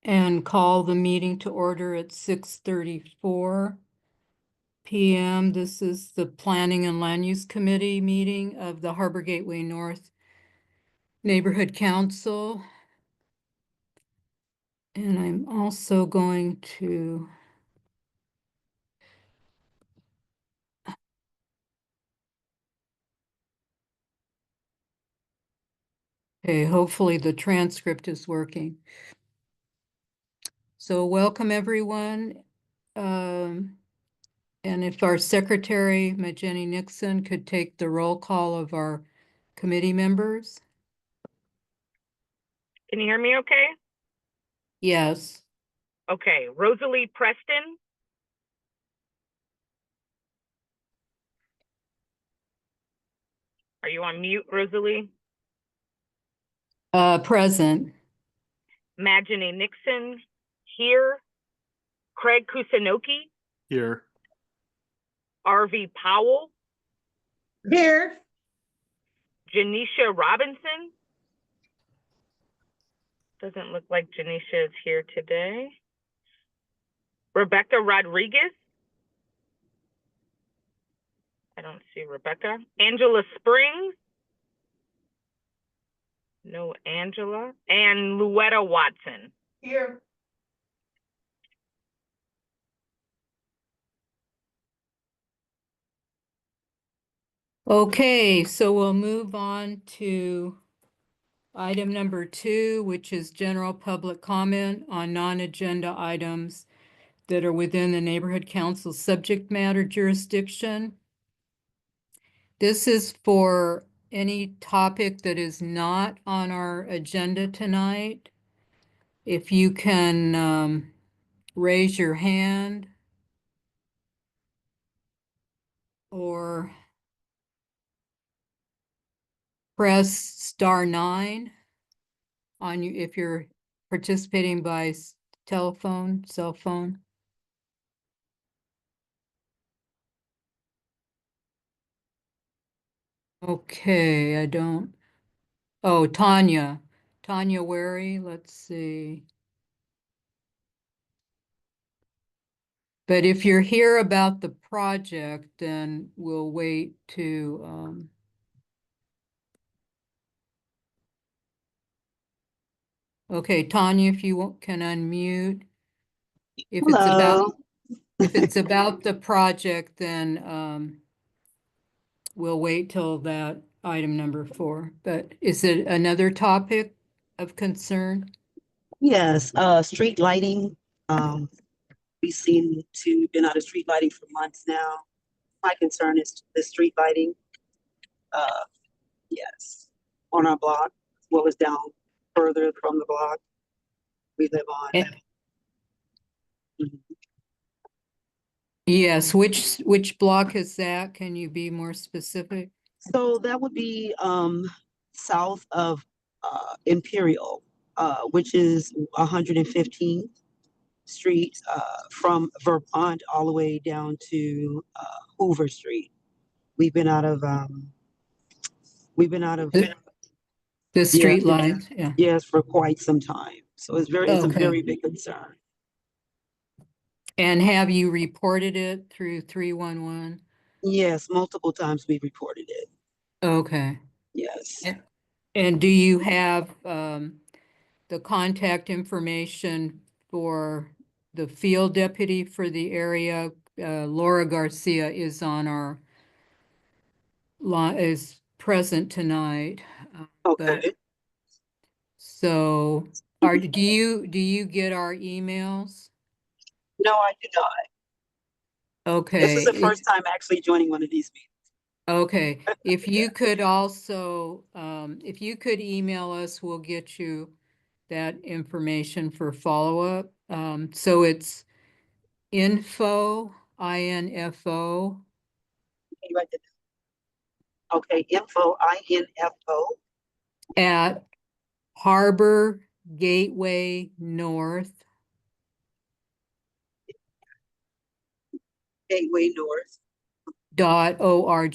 and call the meeting to order at 6:34 p.m. This is the Planning and Land Use Committee meeting of the Harbor Gateway North Neighborhood Council. And I'm also going to hopefully the transcript is working. So welcome everyone. And if our secretary, Jenny Nixon, could take the roll call of our committee members. Can you hear me okay? Yes. Okay, Rosalie Preston. Are you on mute, Rosalie? Present. Majene Nixon, here. Craig Kusunoki. Here. RV Powell. Here. Janisha Robinson. Doesn't look like Janisha is here today. Rebecca Rodriguez. I don't see Rebecca. Angela Springs. No Angela. And Luetta Watson. Here. Okay, so we'll move on to item number 2, which is general public comment on non-agenda items that are within the Neighborhood Council subject matter jurisdiction. This is for any topic that is not on our agenda tonight. If you can raise your hand or press *9 on you if you're participating by telephone, cell phone. Okay, I don't. Oh, Tanya Wary, let's see. But if you're here about the project, then we'll wait to, okay, Tanya, if you can unmute. If it's about the project, then we'll wait till that item number 4. But is it another topic of concern? Yes, street lighting. We seem to been out of street lighting for months now. My concern is the street lighting. Yes, on our block, as well as down further from the block we live on. Mhm. Yes, which block is that? Can you be more specific? So that would be south of Imperial, which is 115th Street, from Vermont all the way down to Hoover Street. We've been out of The street lights, yeah. yes, for quite some time. So it's a Okay. very big concern. And have you reported it through 311? Yes, multiple times we reported it. Okay. Yes. And do you have the contact information for the field deputy for the area? Laura Garcia is on our is present tonight. Okay. So do you get our emails? No, I do not. Okay. This is the first time actually joining one of these meetings. Okay, if you could also, if you could email us, we'll get you that information for follow-up. So it's info, INFO, Can you write that down? Okay, INFO. at Harbor Gateway North Gateway North .org. .org.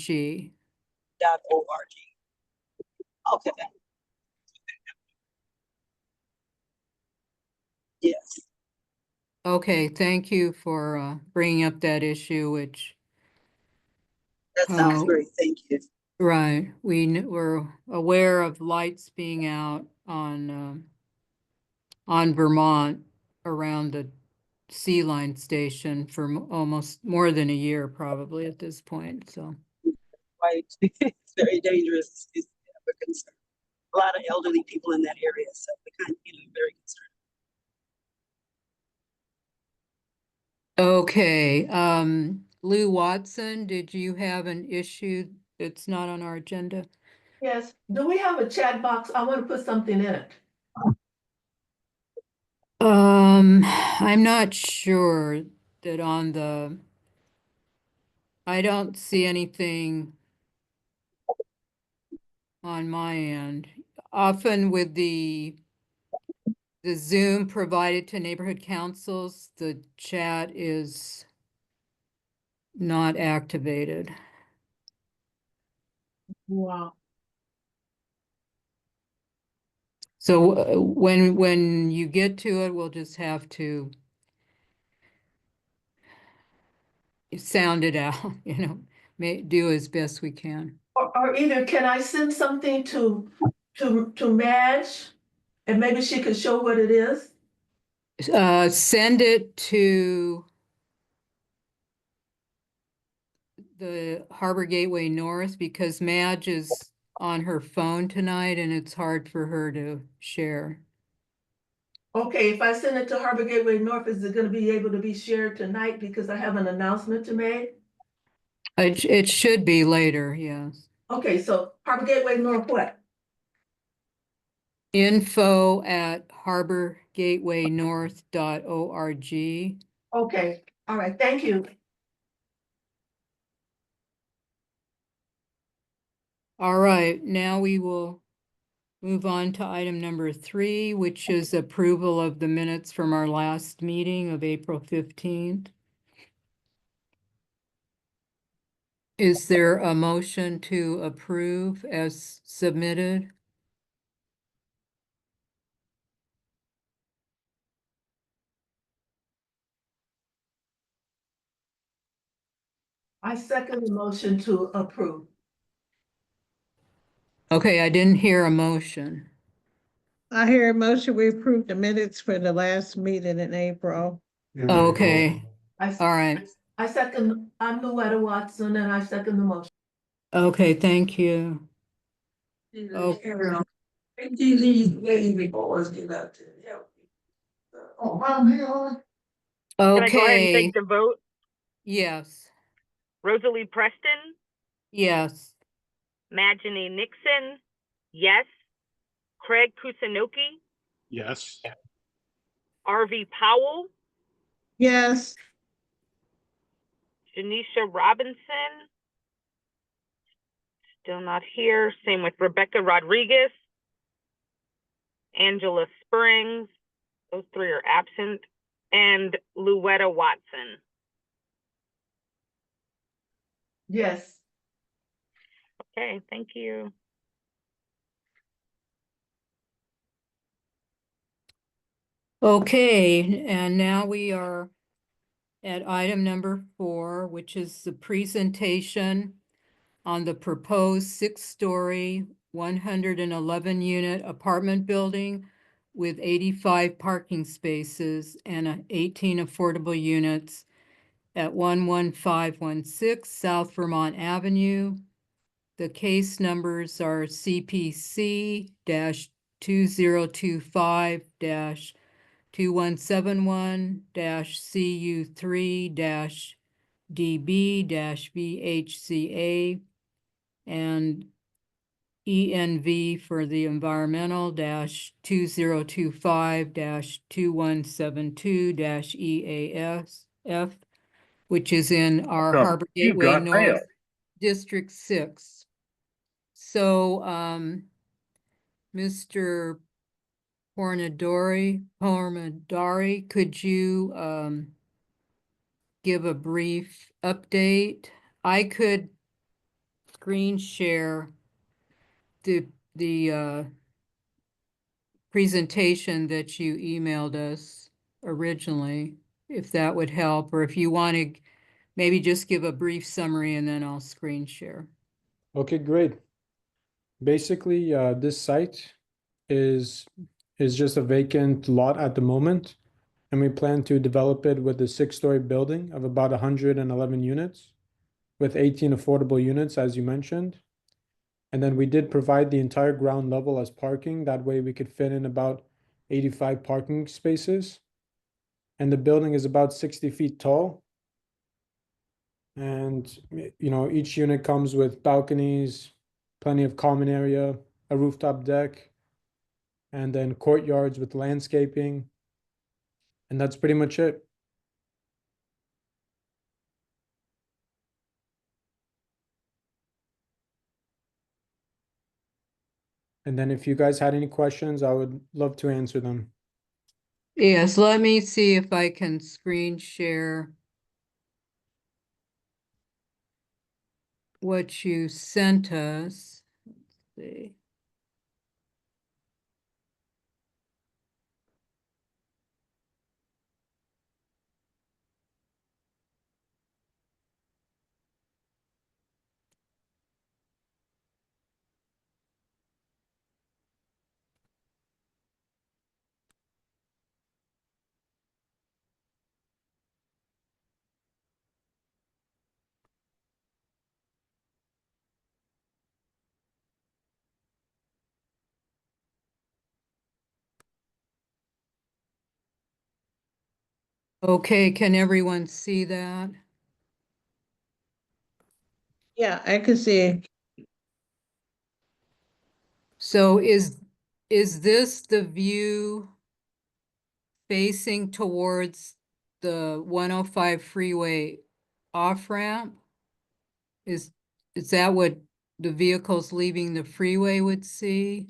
Okay. Yes. Okay, thank you for bringing up that issue, which, That sounds Oh. great. Thank you. right, we're aware of lights being out on Vermont around the Sea Line station for almost more than a year probably at this point, so. Right. It's very dangerous. It's a concern. A lot of elderly people in that area, so we're kind of, very concerned. Okay, Lou Watson, did you have an issue that's not on our agenda? Yes, do we have a chat box? I want to put something in it. I'm not sure that I don't see anything on my end. Often with the Zoom provided to neighborhood councils, the chat is not activated. Wow. So when you get to it, we'll just have to sound it out, do as best we can. Or either can I send something to Madge? And maybe she could show what it is? Send it to the Harbor Gateway North because Madge is on her phone tonight and it's hard for her to share. Okay, if I send it to Harbor Gateway North, is it gonna be able to be shared tonight because I have an announcement to make? It should be later, yes. Okay, so Harbor Gateway North what? info@harborgatewaynorth.org. Okay, all right, thank you. All right, now we will move on to item number 3, which is approval of the minutes from our last meeting of April 15th. Is there a motion to approve as submitted? I second the motion to approve. Okay, I didn't hear a motion. I hear a motion, we approve the minutes for the last meeting in April. Okay, I, all right. I second, I'm Louetta Watson and I second the motion. Okay, thank you. Oh. Can I go ahead and Okay, take the vote? yes, Rosalie Preston, yes. Majanie Nixon, yes. Craig Kusunoki, Yes. RV Powell, Yes, Janisha Robinson, still not here. Same with Rebecca Rodriguez, Angela Springs, those 3 are absent, and Louetta Watson. Yes. Okay, thank you. Okay, and now we are at item number 4, which is the presentation on the proposed 6-story, 111-unit apartment building with 85 parking spaces and 18 affordable units at 11516 South Vermont Avenue. The case numbers are CPC-20255-2171-CU3-DB-VHCA and ENV for the environmental -2172-2172-EASF, which is in our Welcome. Harbor You've Gateway got North, mail. District 6. So, Mr. Pornadari, could you give a brief update? I could screen share the presentation that you emailed us originally. if that would help, or if you want to maybe just give a brief summary and then I'll screen share. Okay, great. Basically, this site is just a vacant lot at the moment, and we plan to develop it with a 6-story building of about 111 units, with 18 affordable units, as you mentioned. And then we did provide the entire ground level as parking. That way we could fit in about 85 parking spaces. And the building is about 60 feet tall. And, you know, each unit comes with balconies, plenty of common area, a rooftop deck, and then courtyards with landscaping. And that's pretty much it. And then if you guys had any questions, I would love to answer them. Yes, let me see if I can screen share what you sent us. Let's see. Okay, can everyone see that? Yeah, I can see. So is this the view facing towards the 105 freeway off-ramp? Is that what the vehicles leaving the freeway would see?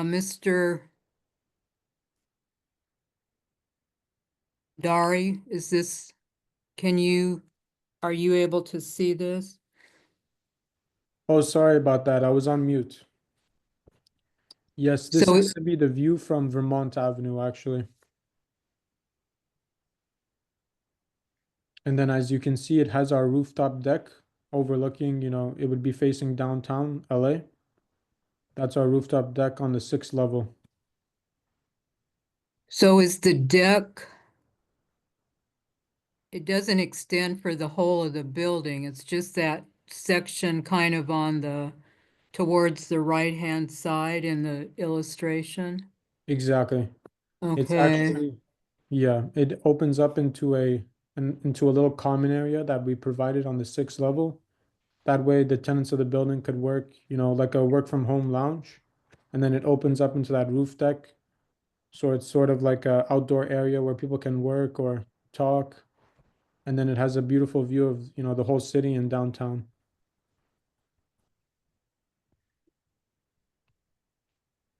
Mr. Dari, are you able to see this? Oh, sorry about that. I was on mute. Yes, this So, is to be the view from Vermont Avenue, actually. And then as you can see, it has our rooftop deck overlooking, you know, it would be facing downtown LA. That's our rooftop deck on the 6th level. so is the deck, it doesn't extend for the whole of the building. It's just that section kind of towards the right-hand side in the illustration. Exactly. It's Okay. actually, yeah, it opens up into into a little common area that we provided on the 6th level. That way the tenants of the building could work, you know, like a work from home lounge. And then it opens up into that roof deck. So it's sort of like a outdoor area where people can work or talk. And then it has a beautiful view of, you know, the whole city and downtown.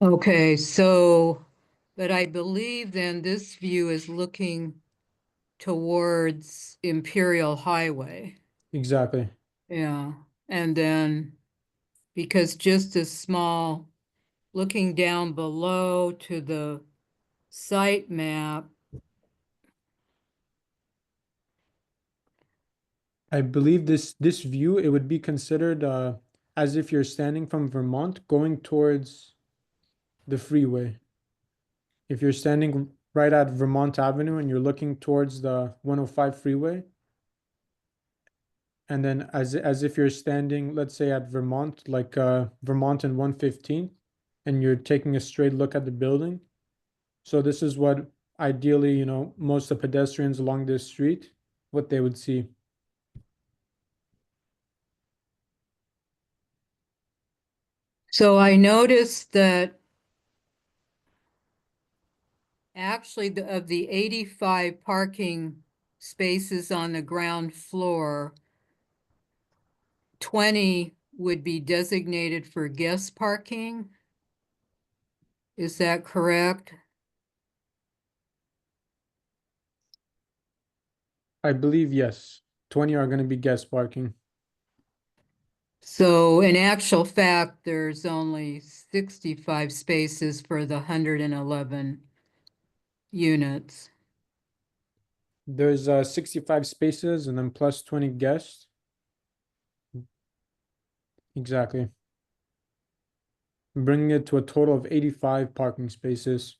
Okay, so, but I believe then this view is looking towards Imperial Highway. Exactly. Yeah, and then because just a small, looking down below to the site map, I believe this view, it would be considered as if you're standing from Vermont going towards the freeway. If you're standing right at Vermont Avenue and you're looking towards the 105 freeway, and then as if you're standing, let's say at Vermont, like Vermont and 115th, and you're taking a straight look at the building. So this is what ideally, you know, most of the pedestrians along this street, what they would see. so I noticed that actually of the 85 parking spaces on the ground floor, 20 would be designated for guest parking. Is that correct? I believe yes. 20 are gonna be guest parking. So in actual fact, there's only 65 spaces for the 111 units. There's 65 spaces and then plus 20 guests. Exactly. Bringing it to a total of 85 parking spaces.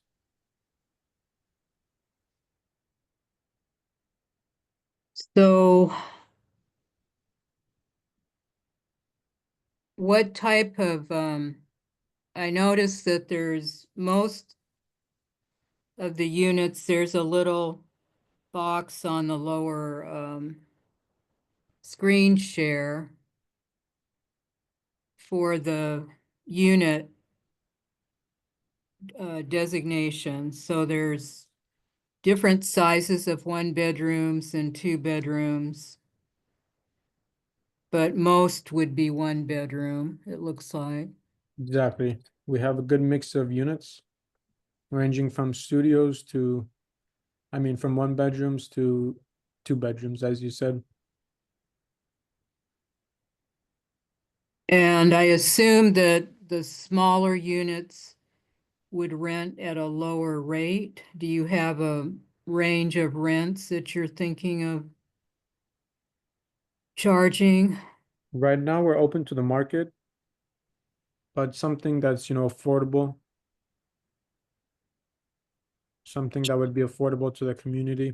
So what type of, I noticed that there's most of the units, there's a little box on the lower screen share for the unit designation. So there's different sizes of 1 bedrooms and 2 bedrooms, but most would be 1 bedroom, it looks like. Exactly. We have a good mix of units ranging from studios to, I mean, from 1 bedrooms to 2 bedrooms, as you said. And I assume that the smaller units would rent at a lower rate. Do you have a range of rents that you're thinking of charging? Right now, we're open to the market, but something that's, affordable. Something that would be affordable to the community.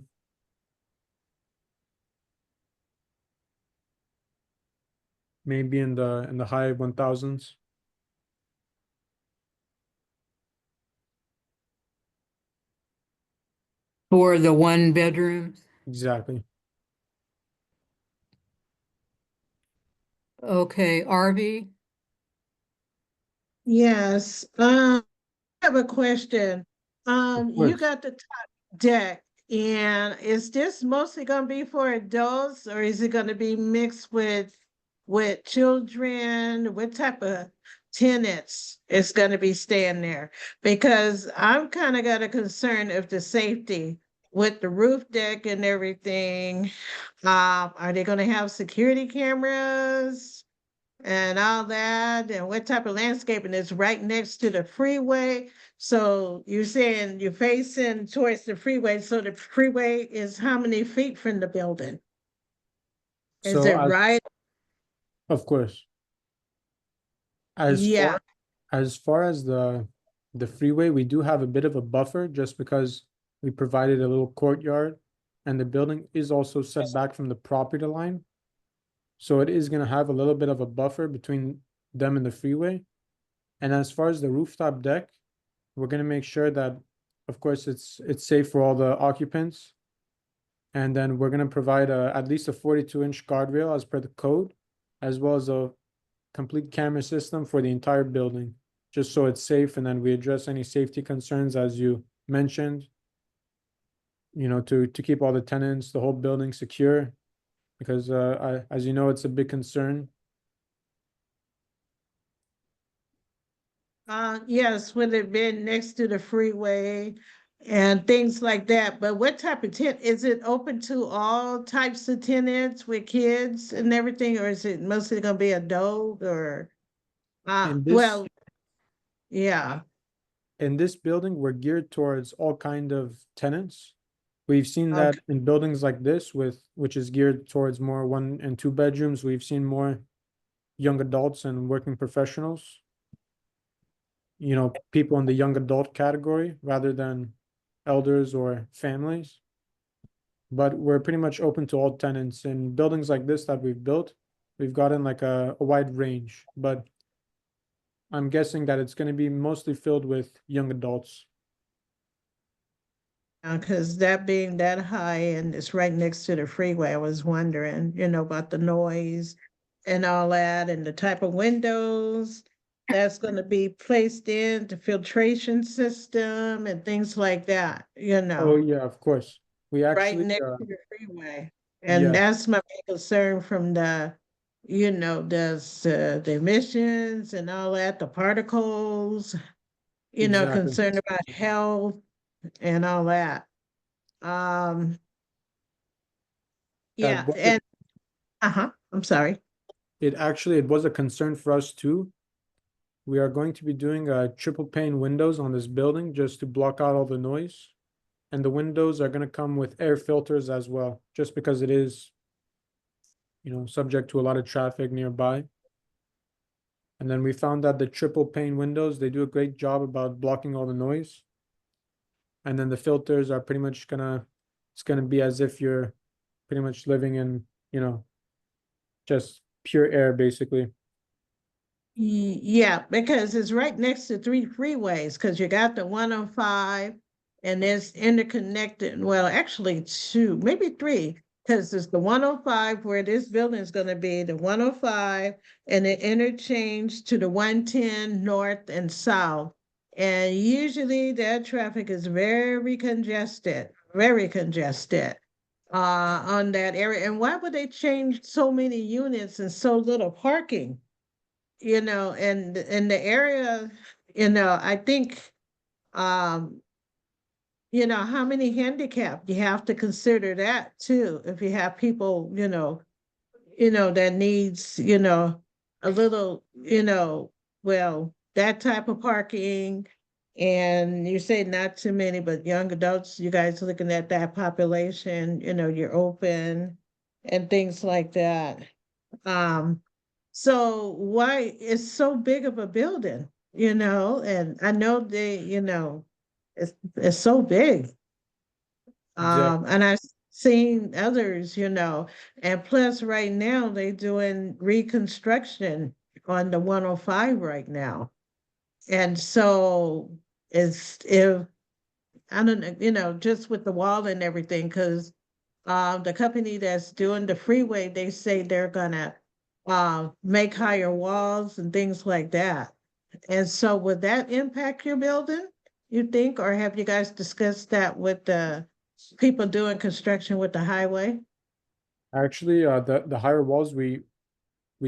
Maybe in the high 1000s. For the 1 bedrooms? Exactly. Okay, RV? Yes, I have a question. You course. got the top deck, and is this mostly gonna be for adults, or is it gonna be mixed with children? What type of tenants is gonna be staying there? Because I'm kind of got a concern of the safety with the roof deck and everything. Are they gonna have security cameras? And all that, and what type of landscaping is right next to the freeway? So you're saying you're facing towards the freeway, so the freeway is how many feet from the building? Is So it right? of course, as Yeah, far as the freeway, we do have a bit of a buffer just because we provided a little courtyard, and the building is also set back from the property line. So it is gonna have a little bit of a buffer between them and the freeway. And as far as the rooftop deck, we're gonna make sure that, of course, it's safe for all the occupants. And then we're gonna provide at least a 42-inch guardrail as per the code, as well as a complete camera system for the entire building, just so it's safe, and then we address any safety concerns as you mentioned, to keep all the tenants, the whole building secure, because as you know, it's a big concern. yes, would it been next to the freeway and things like that, but what type of tent, is it open to all types of tenants with kids and everything, or is it mostly gonna be adult or? In this Well, yeah. in this building, we're geared towards all kind of tenants. We've seen that Okay. in buildings like this which is geared towards more 1 and 2 bedrooms. We've seen more young adults and working professionals, people in the young adult category rather than elders or families. But we're pretty much open to all tenants. In buildings like this that we've built, we've gotten like a wide range, but I'm guessing that it's going to be mostly filled with young adults. Because that being that high and it's right next to the freeway, I was wondering, about the noise and all that and the type of windows that's gonna be placed in the filtration system and things like that, Oh yeah, of course. We right actually, next to the freeway. And yeah, that's my big concern from the emissions and all that, the particles, exactly. concern about health and all that. Um, Yeah, was and, I'm sorry. it was a concern for us too. We are going to be doing triple pane windows on this building just to block out all the noise. And the windows are going to come with air filters as well, just because it is, subject to a lot of traffic nearby. And then we found that the triple pane windows, they do a great job about blocking all the noise. And then the filters are pretty much it's gonna be as if you're pretty much living in, just pure air basically. Yeah, because it's right next to three freeways, because you got the 105 and it's interconnected, well, actually two, maybe three, because there's the 105 where this building is gonna be, the 105, and it interchange to the 110 north and south. And usually that traffic is very congested, on that area. And why would they change so many units and so little parking? And in the area, I think, how many handicapped, you have to consider that too. If you have people, that needs, a little, well, that type of parking. And you say not too many, but young adults, you guys looking at that population, you're open and things like that. Um, so why it's so big of a building, and I know it's so big. Exactly. And I've seen others, and plus right now they doing reconstruction on the 105 right now. And so if I don't know, just with the wall and everything, because the company that's doing the freeway, they say they're gonna make higher walls and things like that. And so would that impact your building, you think, or have you guys discussed that with the people doing construction with the highway? Actually, the higher walls, we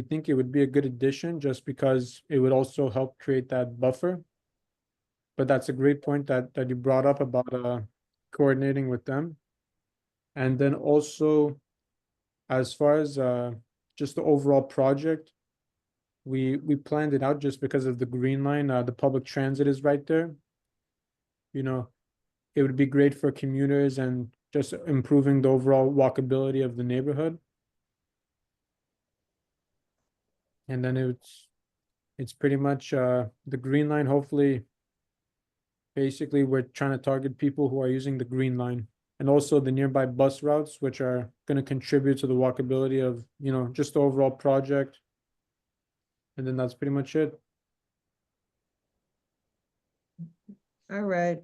think it would be a good addition just because it would also help create that buffer. But that's a great point that you brought up about coordinating with them. And then also, as far as just the overall project, we planned it out just because of the green line. The public transit is right there. It would be great for commuters and just improving the overall walkability of the neighborhood. And then it's pretty much the green line. Hopefully, basically, we're trying to target people who are using the green line and also the nearby bus routes, which are going to contribute to the walkability of, just the overall project. And then that's pretty much it. All right.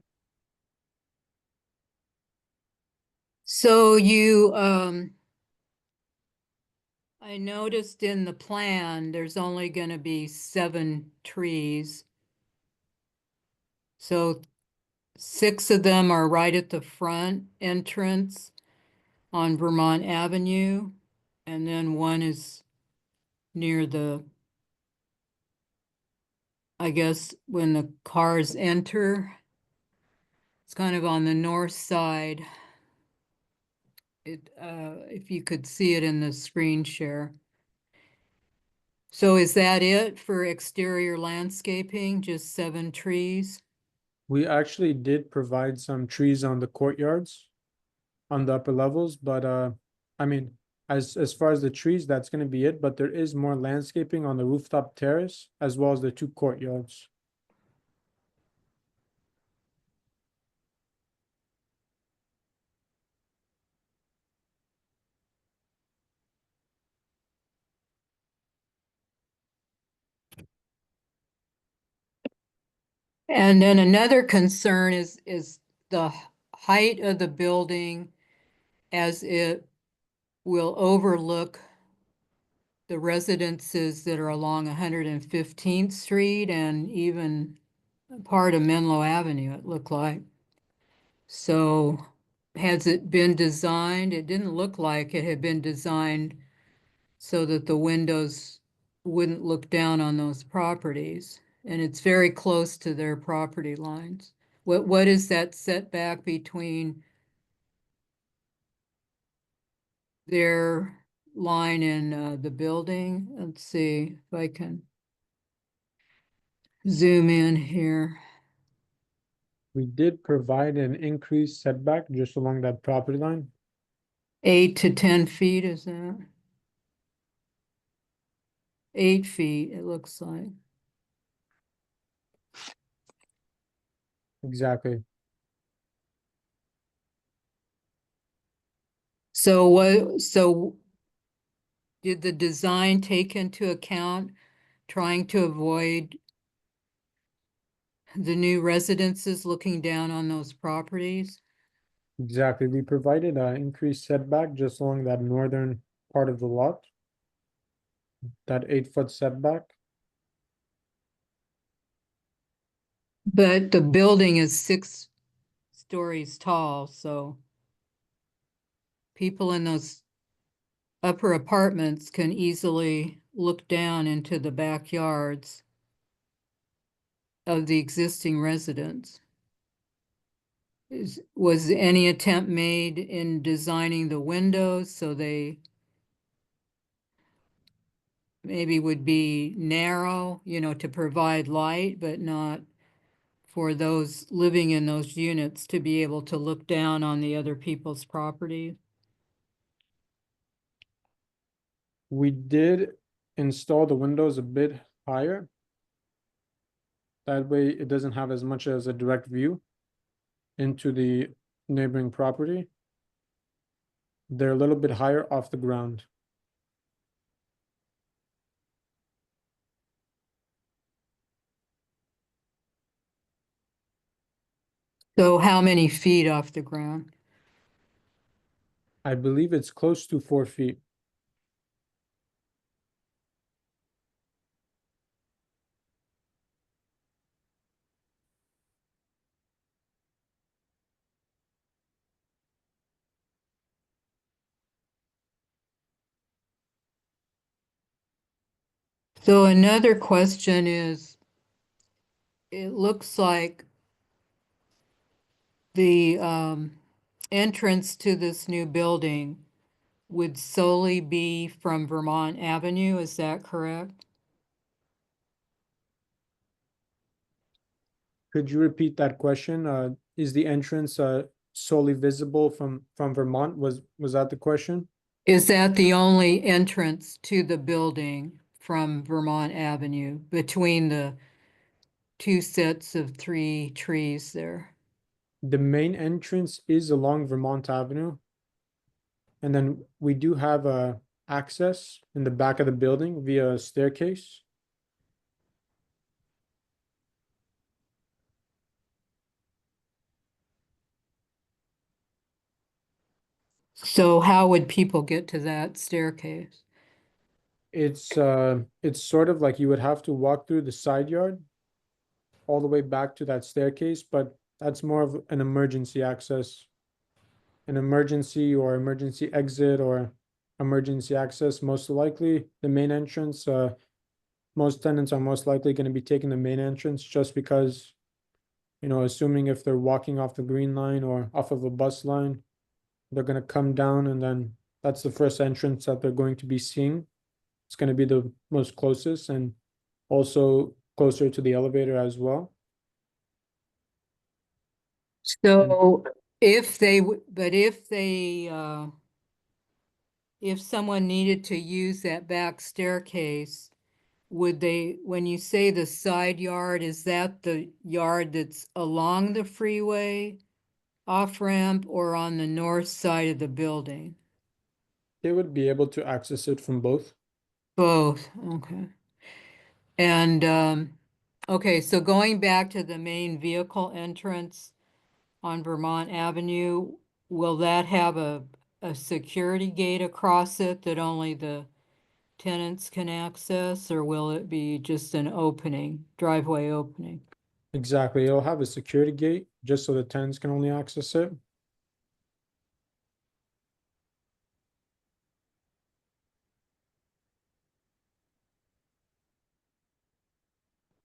So I noticed in the plan, there's only gonna be 7 trees. So 6 of them are right at the front entrance on Vermont Avenue, and then 1 is near I guess when the cars enter, it's kind of on the north side. If you could see it in the screen share. So is that it for exterior landscaping, just 7 trees? We actually did provide some trees on the courtyards on the upper levels, but I mean, as far as the trees, that's going to be it. But there is more landscaping on the rooftop terrace as well as the 2 courtyards. And then another concern is the height of the building as it will overlook the residences that are along 115th Street and even part of Menlo Avenue, it looked like. So has it been designed? It didn't look like it had been designed so that the windows wouldn't look down on those properties. And it's very close to their property lines. What is that setback between? their line in the building. Let's see if I can zoom in here. We did provide an increased setback just along that property line. 8 to 10 feet, is that? 8 feet, it looks like. Exactly. So did the design take into account trying to avoid the new residences looking down on those properties? Exactly. We provided an increased setback just along that northern part of the lot. That 8-foot setback. But the building is 6 stories tall, so people in those upper apartments can easily look down into the backyards of the existing residents. Was any attempt made in designing the windows so they maybe would be narrow, to provide light, but not for those living in those units to be able to look down on the other people's property? We did install the windows a bit higher. That way it doesn't have as much as a direct view into the neighboring property. They're a little bit higher off the ground. So how many feet off the ground? I believe it's close to 4 feet. So another question is, it looks like the entrance to this new building would solely be from Vermont Avenue, is that correct? Could you repeat that question? Is the entrance solely visible from Vermont? Was that the question? Is that the only entrance to the building from Vermont Avenue between the 2 sets of 3 trees there? The main entrance is along Vermont Avenue. And then we do have access in the back of the building via a staircase. So how would people get to that staircase? It's sort of like you would have to walk through the side yard all the way back to that staircase, but that's more of an emergency access. An emergency or emergency exit or emergency access, most likely the main entrance. Most tenants are most likely going to be taking the main entrance just because, assuming if they're walking off the green line or off of a bus line, they're going to come down and then that's the first entrance that they're going to be seeing. It's going to be the most closest and also closer to the elevator as well. So if they, but if someone needed to use that back staircase, would they, when you say the side yard, is that the yard that's along the freeway, off ramp, or on the north side of the building? They would be able to access it from both. Both, okay. And, okay, so going back to the main vehicle entrance on Vermont Avenue, will that have a security gate across it that only the tenants can access, or will it be just an opening, driveway opening? Exactly. It'll have a security gate just so the tenants can only access it.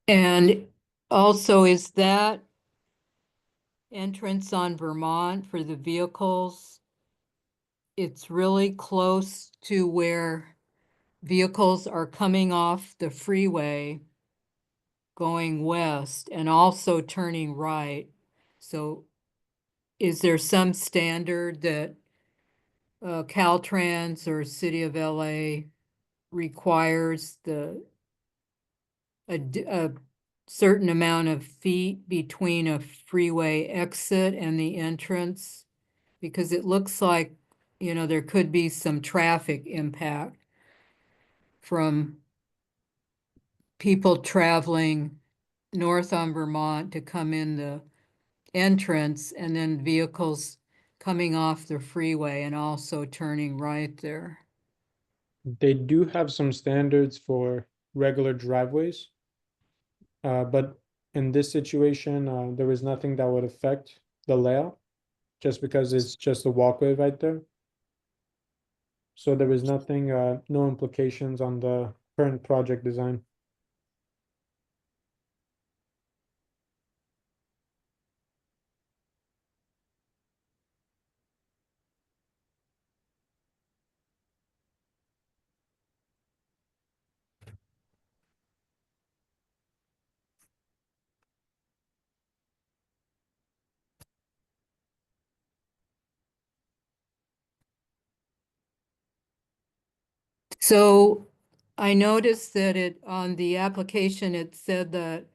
And also, is that entrance on Vermont for the vehicles it's really close to where vehicles are coming off the freeway going west and also turning right. So is there some standard that Caltrans or City of LA requires a certain amount of feet between a freeway exit and the entrance? Because it looks like, there could be some traffic impact from people traveling north on Vermont to come in the entrance and then vehicles coming off the freeway and also turning right there. They do have some standards for regular driveways. But in this situation, there was nothing that would affect the layout, just because it's just a walkway right there. So there was nothing, no implications on the current project design. So I noticed that on the application, it said that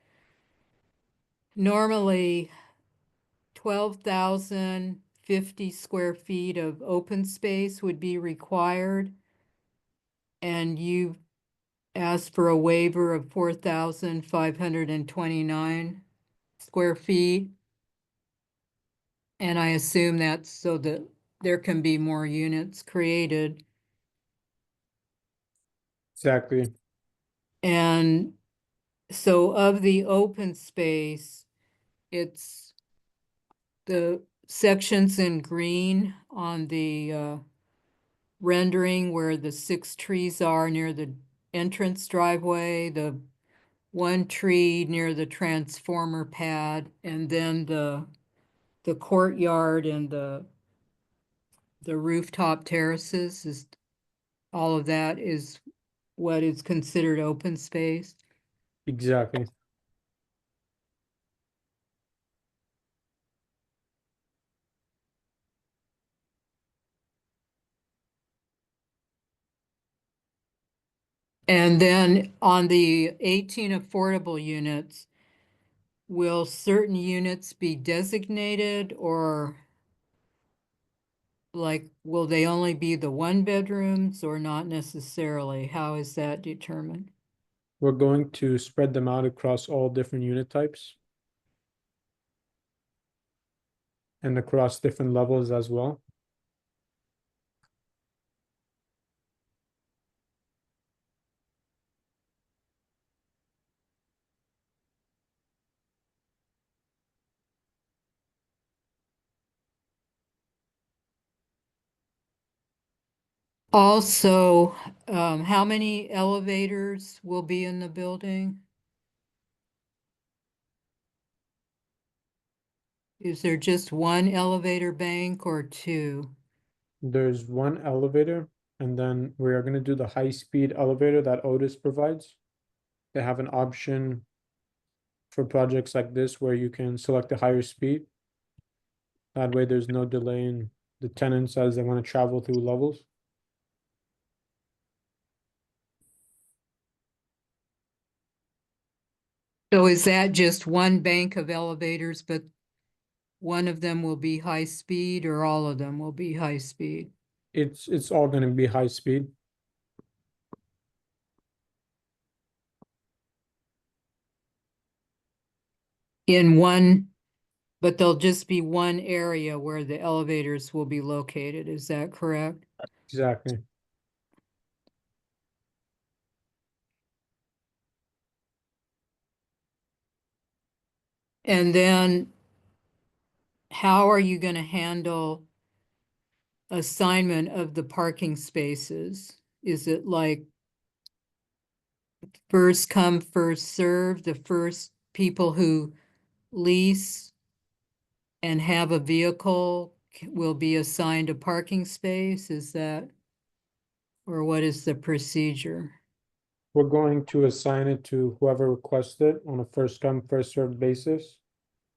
normally 12,050 square feet of open space would be required. And you asked for a waiver of 4,529 square feet. And I assume that's so that there can be more units created. Exactly. And so of the open space, it's the sections in green on the rendering where the 6 trees are near the entrance driveway, the 1 tree near the transformer pad, and then the courtyard and the rooftop terraces is all of that is what is considered open space. Exactly. And then on the 18 affordable units, will certain units be designated, or like, will they only be the 1 bedrooms or not necessarily? How is that determined? We're going to spread them out across all different unit types and across different levels as well. Also, how many elevators will be in the building? Is there just 1 elevator bank or 2? There's 1 elevator, and then we are going to do the high-speed elevator that Otis provides. They have an option for projects like this where you can select a higher speed. That way there's no delay in the tenants as they want to travel through levels. So is that just 1 bank of elevators, but one of them will be high speed, or all of them will be high speed? It's all going to be high speed. But there'll just be 1 area where the elevators will be located, is that correct? Exactly. And then how are you gonna handle assignment of the parking spaces? Is it like first come, first serve, the first people who lease and have a vehicle will be assigned a parking space? Is that, or what is the procedure? We're going to assign it to whoever requests it on a first come, first served basis.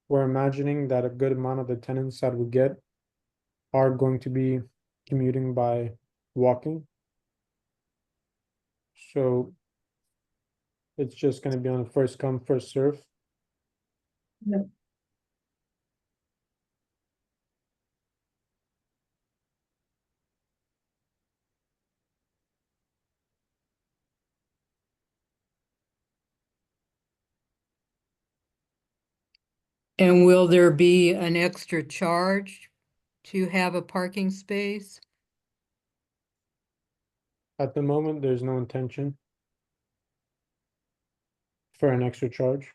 We're imagining that a good amount of the tenants that we get are going to be commuting by walking. So it's just gonna be on a first come, first serve. And will there be an extra charge to have a parking space? At the moment, there's no intention for an extra charge.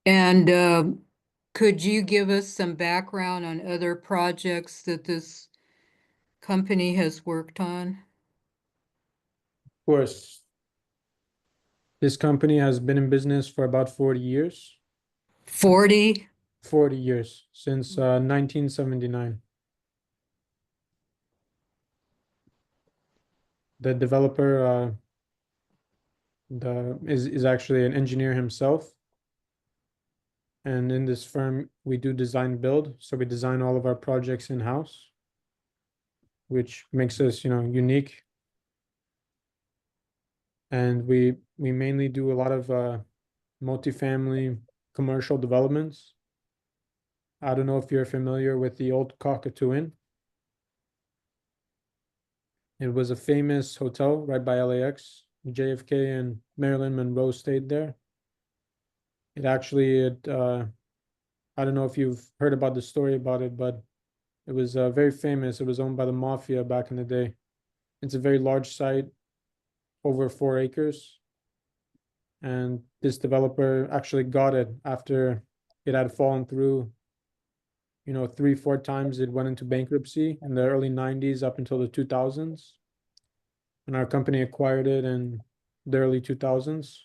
And could you give us some background on other projects that this company has worked on? Of course, this company has been in business for about 40 years. 40? 40 years, since 1979. The developer is actually an engineer himself. And in this firm, we do design build. So we design all of our projects in-house, which makes us, unique. And we mainly do a lot of multifamily commercial developments. I don't know if you're familiar with the old Cockatoo Inn. It was a famous hotel right by LAX. JFK and Marilyn Monroe stayed there. It actually, I don't know if you've heard about the story about it, but it was very famous. It was owned by the mafia back in the day. It's a very large site, over 4 acres. And this developer actually got it after it had fallen through, 3, 4 times. It went into bankruptcy in the early 90s up until the 2000s. And our company acquired it in the early 2000s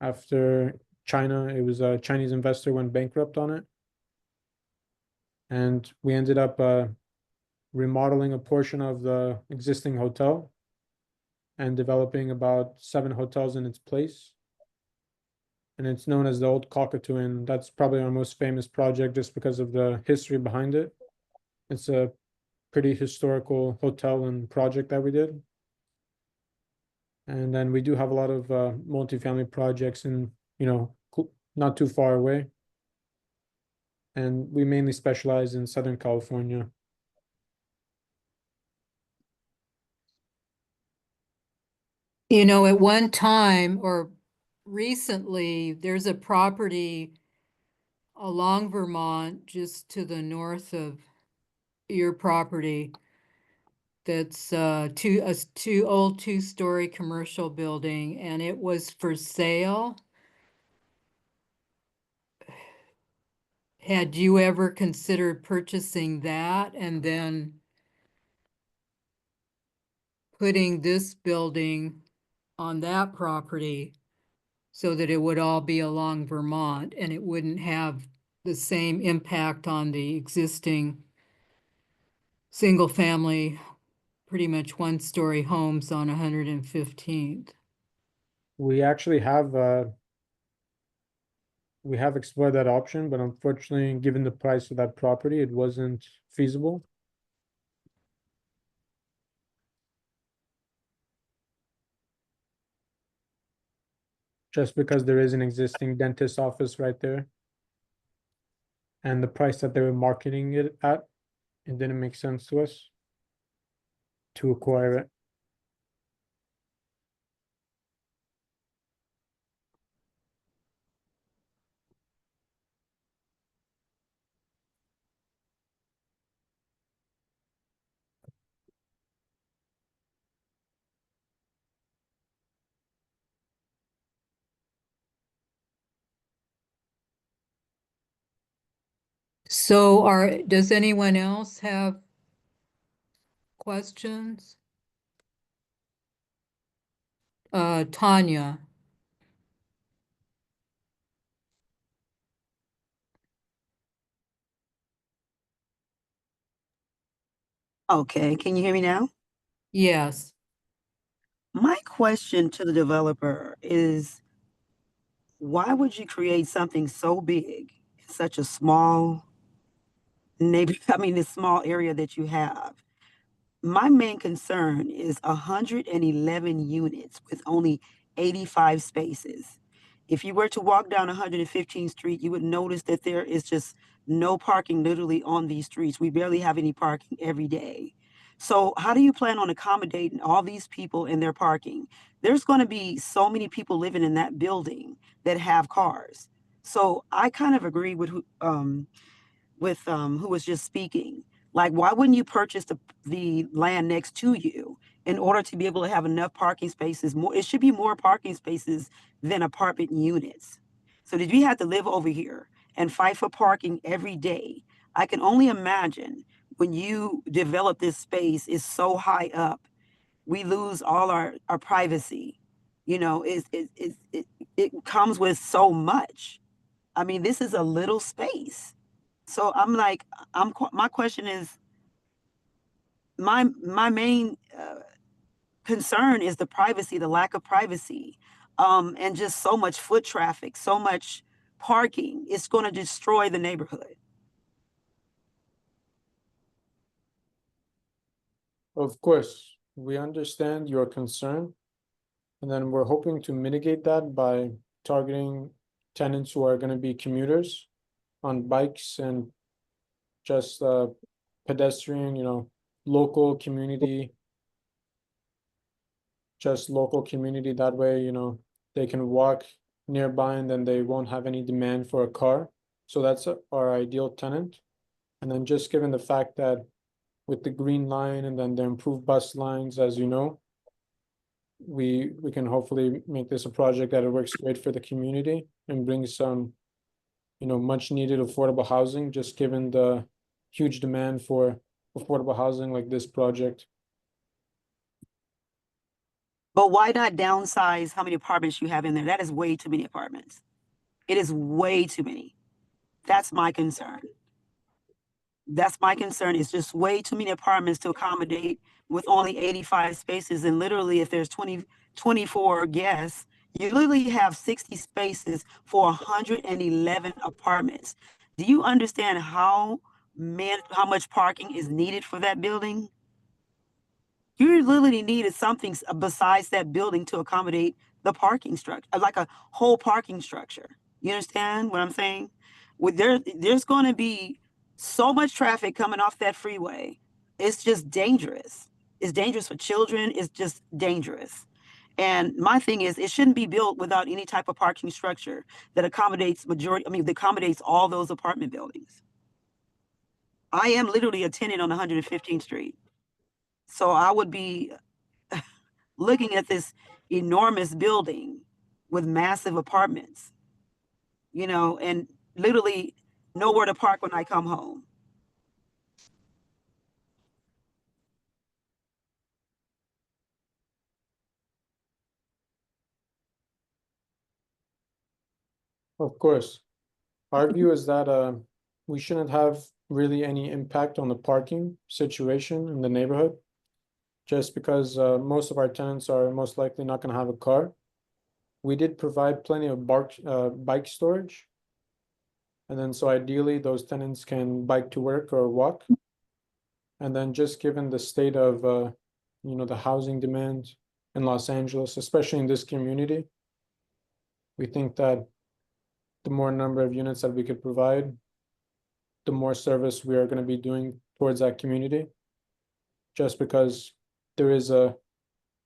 after China. It was a Chinese investor went bankrupt on it. And we ended up remodeling a portion of the existing hotel and developing about 7 hotels in its place. And it's known as the Old Cockatoo Inn. That's probably our most famous project just because of the history behind it. It's a pretty historical hotel and project that we did. And then we do have a lot of multifamily projects in, not too far away. And we mainly specialize in Southern California. At one time or recently, there's a property along Vermont, just to the north of your property, that's a old 2-story commercial building, and it was for sale. Had you ever considered purchasing that and then putting this building on that property so that it would all be along Vermont and it wouldn't have the same impact on the existing single-family, pretty much 1-story homes on 115th? We actually we have explored that option, but unfortunately, given the price of that property, it wasn't feasible. Just because there is an existing dentist office right there. And the price that they were marketing it at, it didn't make sense to us to acquire it. So does anyone else have questions? Tanya? Okay, can you hear me now? Yes. My question to the developer is, why would you create something so big in such a small this small area that you have? My main concern is 111 units with only 85 spaces. If you were to walk down 115th Street, you would notice that there is just no parking literally on these streets. We barely have any parking every day. So how do you plan on accommodating all these people in their parking? There's going to be so many people living in that building that have cars. So I kind of agree with who was just speaking. Like, why wouldn't you purchase the land next to you in order to be able to have enough parking spaces? More, it should be more parking spaces than apartment units. So did we have to live over here and fight for parking every day? I can only imagine when you develop this space is so high up, we lose all our privacy. You know, it comes with so much. I mean, this is a little space. So I'm like, my question is, my main concern is the privacy, the lack of privacy, and just so much foot traffic, so much parking. It's going to destroy the neighborhood. Of course, we understand your concern, and then we're hoping to mitigate that by targeting tenants who are going to be commuters on bikes and just pedestrian, local community, just local community. That way, they can walk nearby and then they won't have any demand for a car. So that's our ideal tenant. And then just given the fact that with the green line and then the improved bus lines, as you know, we can hopefully make this a project that it works great for the community and brings some, much needed affordable housing, just given the huge demand for affordable housing like this project. But why not downsize how many apartments you have in there? That is way too many apartments. It is way too many. That's my concern. That's my concern. It's just way too many apartments to accommodate with only 85 spaces. And literally, if there's 24 guests, you literally have 60 spaces for 111 apartments. Do you understand how much parking is needed for that building? You literally needed something besides that building to accommodate the parking structure, like a whole parking structure. You understand what I'm saying? There's going to be so much traffic coming off that freeway. It's just dangerous. It's dangerous for children. It's just dangerous. And my thing is, it shouldn't be built without any type of parking structure that accommodates that accommodates all those apartment buildings. I am literally a tenant on 115th Street. So I would be looking at this enormous building with massive apartments, and literally nowhere to park when I come home. Of course, our view is that we shouldn't have really any impact on the parking situation in the neighborhood, just because most of our tenants are most likely not going to have a car. We did provide plenty of bike storage, and then so ideally those tenants can bike to work or walk. And then just given the state of the housing demand in Los Angeles, especially in this community, we think that the more number of units that we could provide, the more service we are going to be doing towards that community, just because there is a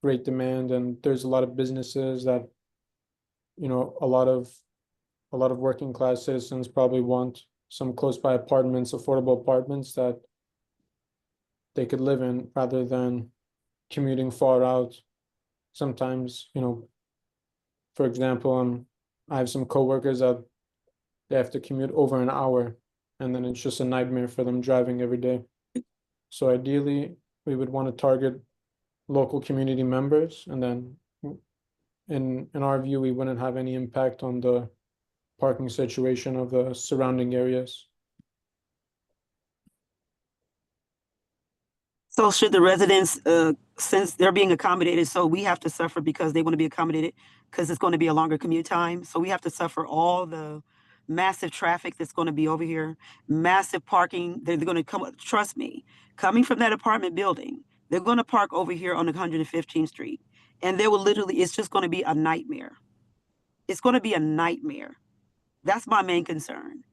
great demand and there's a lot of businesses that, a lot of working class citizens probably want some close by apartments, affordable apartments that they could live in rather than commuting far out. Sometimes, for example, I have some coworkers that they have to commute over an hour, and then it's just a nightmare for them driving every day. So ideally, we would want to target local community members, and then in our view, we wouldn't have any impact on the parking situation of the surrounding areas. So should the residents, since they're being accommodated, so we have to suffer because they want to be accommodated because it's going to be a longer commute time. So we have to suffer all the massive traffic that's going to be over here, massive parking. They're going to come, trust me, coming from that apartment building, they're going to park over here on 115th Street. And they will literally, it's just going to be a nightmare. It's going to be a nightmare. That's my main concern,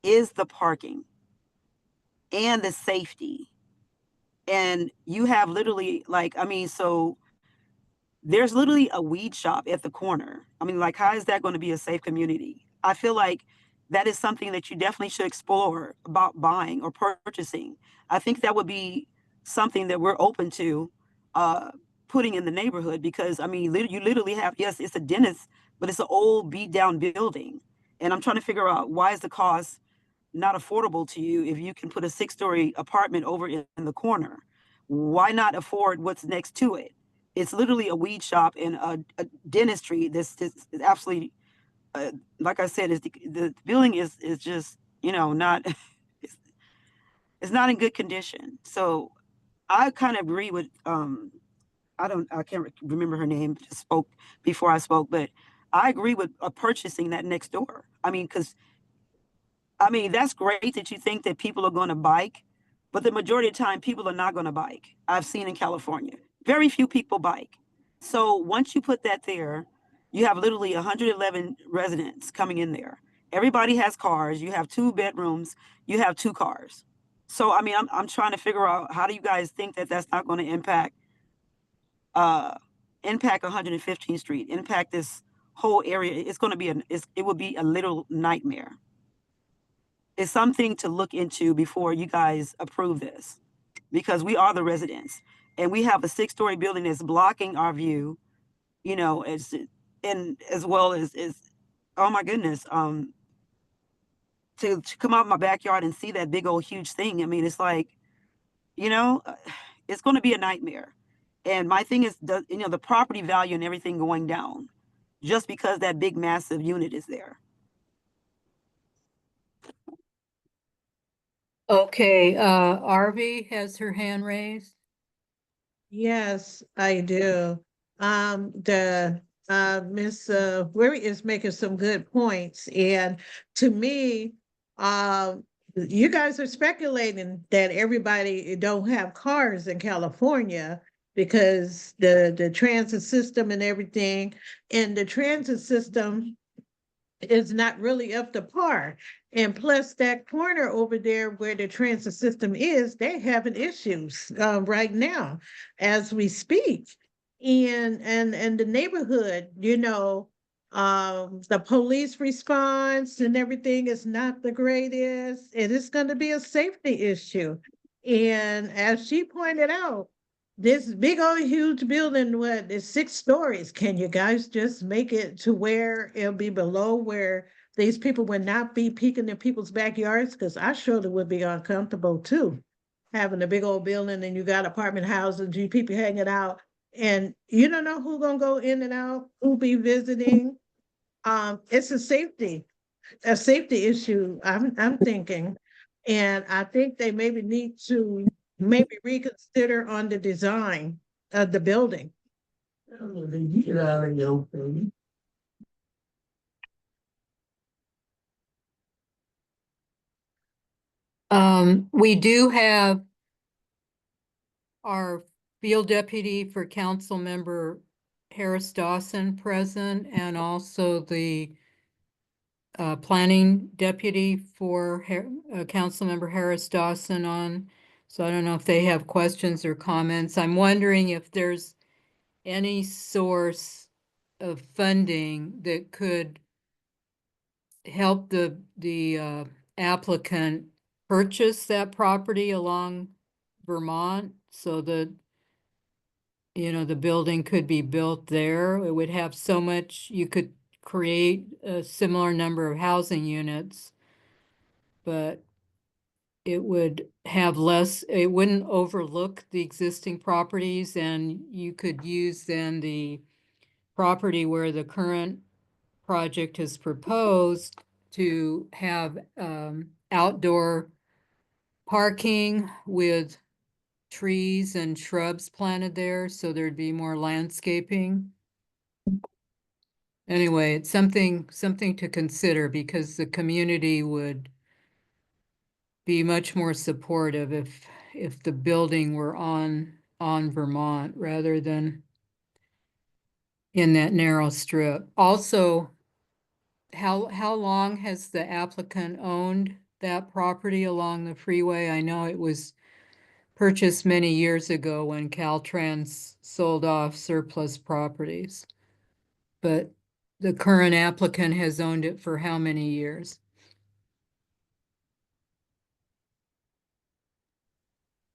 is the parking and the safety. And you have literally so there's literally a weed shop at the corner. I mean, like, how is that going to be a safe community? I feel like that is something that you definitely should explore about buying or purchasing. I think that would be something that we're open to putting in the neighborhood, because I mean, you literally have, yes, it's a dentist, but it's an old beat down building. And I'm trying to figure out, why is the cost not affordable to you if you can put a 6-story apartment over in the corner? Why not afford what's next to it? It's literally a weed shop and a dentistry. This is absolutely, like I said, is the building is just, not it's not in good condition. So I kind of agree with I can't remember her name, just spoke before I spoke, but I agree with purchasing that next door. I mean, because that's great that you think that people are going to bike, but the majority of the time, people are not going to bike. I've seen in California, very few people bike. So once you put that there, you have literally 111 residents coming in there. Everybody has cars. You have 2 bedrooms. You have 2 cars. So, I mean, I'm trying to figure out, how do you guys think that that's not going to impact 115th Street, impact this whole area? It's going to be it would be a little nightmare. It's something to look into before you guys approve this, because we are the residents and we have a 6-story building that's blocking our view, as well as oh my goodness, to come out my backyard and see that big old huge thing. I mean, it's like, it's going to be a nightmare. And my thing is, the property value and everything going down just because that big massive unit is there. Okay, Arby has her hand raised. Yes, I do. Miss Weary is making some good points, and to me, you guys are speculating that everybody don't have cars in California because the transit system and everything, and the transit system is not really up to par. And plus that corner over there where the transit system is, they're having issues right now as we speak. And the neighborhood, the police response and everything is not the greatest. It is going to be a safety issue. And as she pointed out, this big old huge building, what is 6 stories? Can you guys just make it to where it'll be below where these people would not be peeking in people's backyards? Because I surely would be uncomfortable too, having a big old building and you got apartment houses, you people hanging out, and you don't know who's gonna go in and out, who be visiting. It's a safety issue, I'm thinking. And I think they maybe need to reconsider on the design of the building. We do have our field deputy for council member Harris Dawson present, and also the planning deputy for council member Harris Dawson on. So I don't know if they have questions or comments. I'm wondering if there's any source of funding that could help the applicant purchase that property along Vermont, so that the building could be built there. It would have so much, you could create a similar number of housing units. But it would have less, it wouldn't overlook the existing properties, and you could use then the property where the current project is proposed to have outdoor parking with trees and shrubs planted there, so there'd be more landscaping. Anyway, it's something to consider, because the community would be much more supportive if the building were on Vermont rather than in that narrow strip. Also, how long has the applicant owned that property along the freeway? I know it was purchased many years ago when Caltrans sold off surplus properties. But the current applicant has owned it for how many years?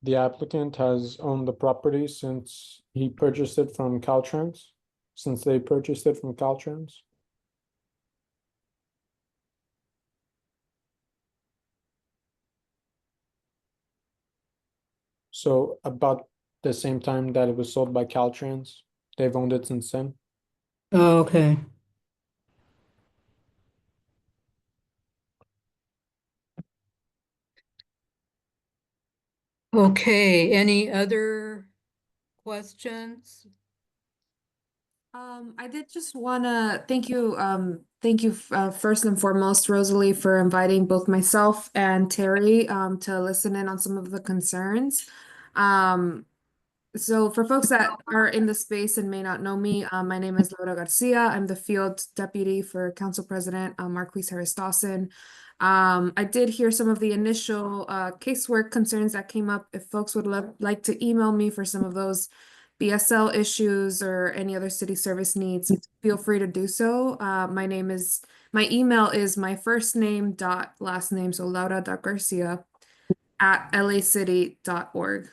The applicant has owned the property since he purchased it from Caltrans, since they purchased it from Caltrans. So about the same time that it was sold by Caltrans, they've owned it since then. Oh, okay. Okay, any other questions? I did just wanna thank you, first and foremost, Rosalie, for inviting both myself and Terry, to listen in on some of the concerns. So for folks that are in the space and may not know me, my name is Laura Garcia. I'm the field deputy for Council President Marquise Harris Dawson. I did hear some of the initial casework concerns that came up. If folks would like to email me for some of those BSL issues or any other city service needs, feel free to do so. My email is my first name dot last name, so Laura.Garcia at lacity.org.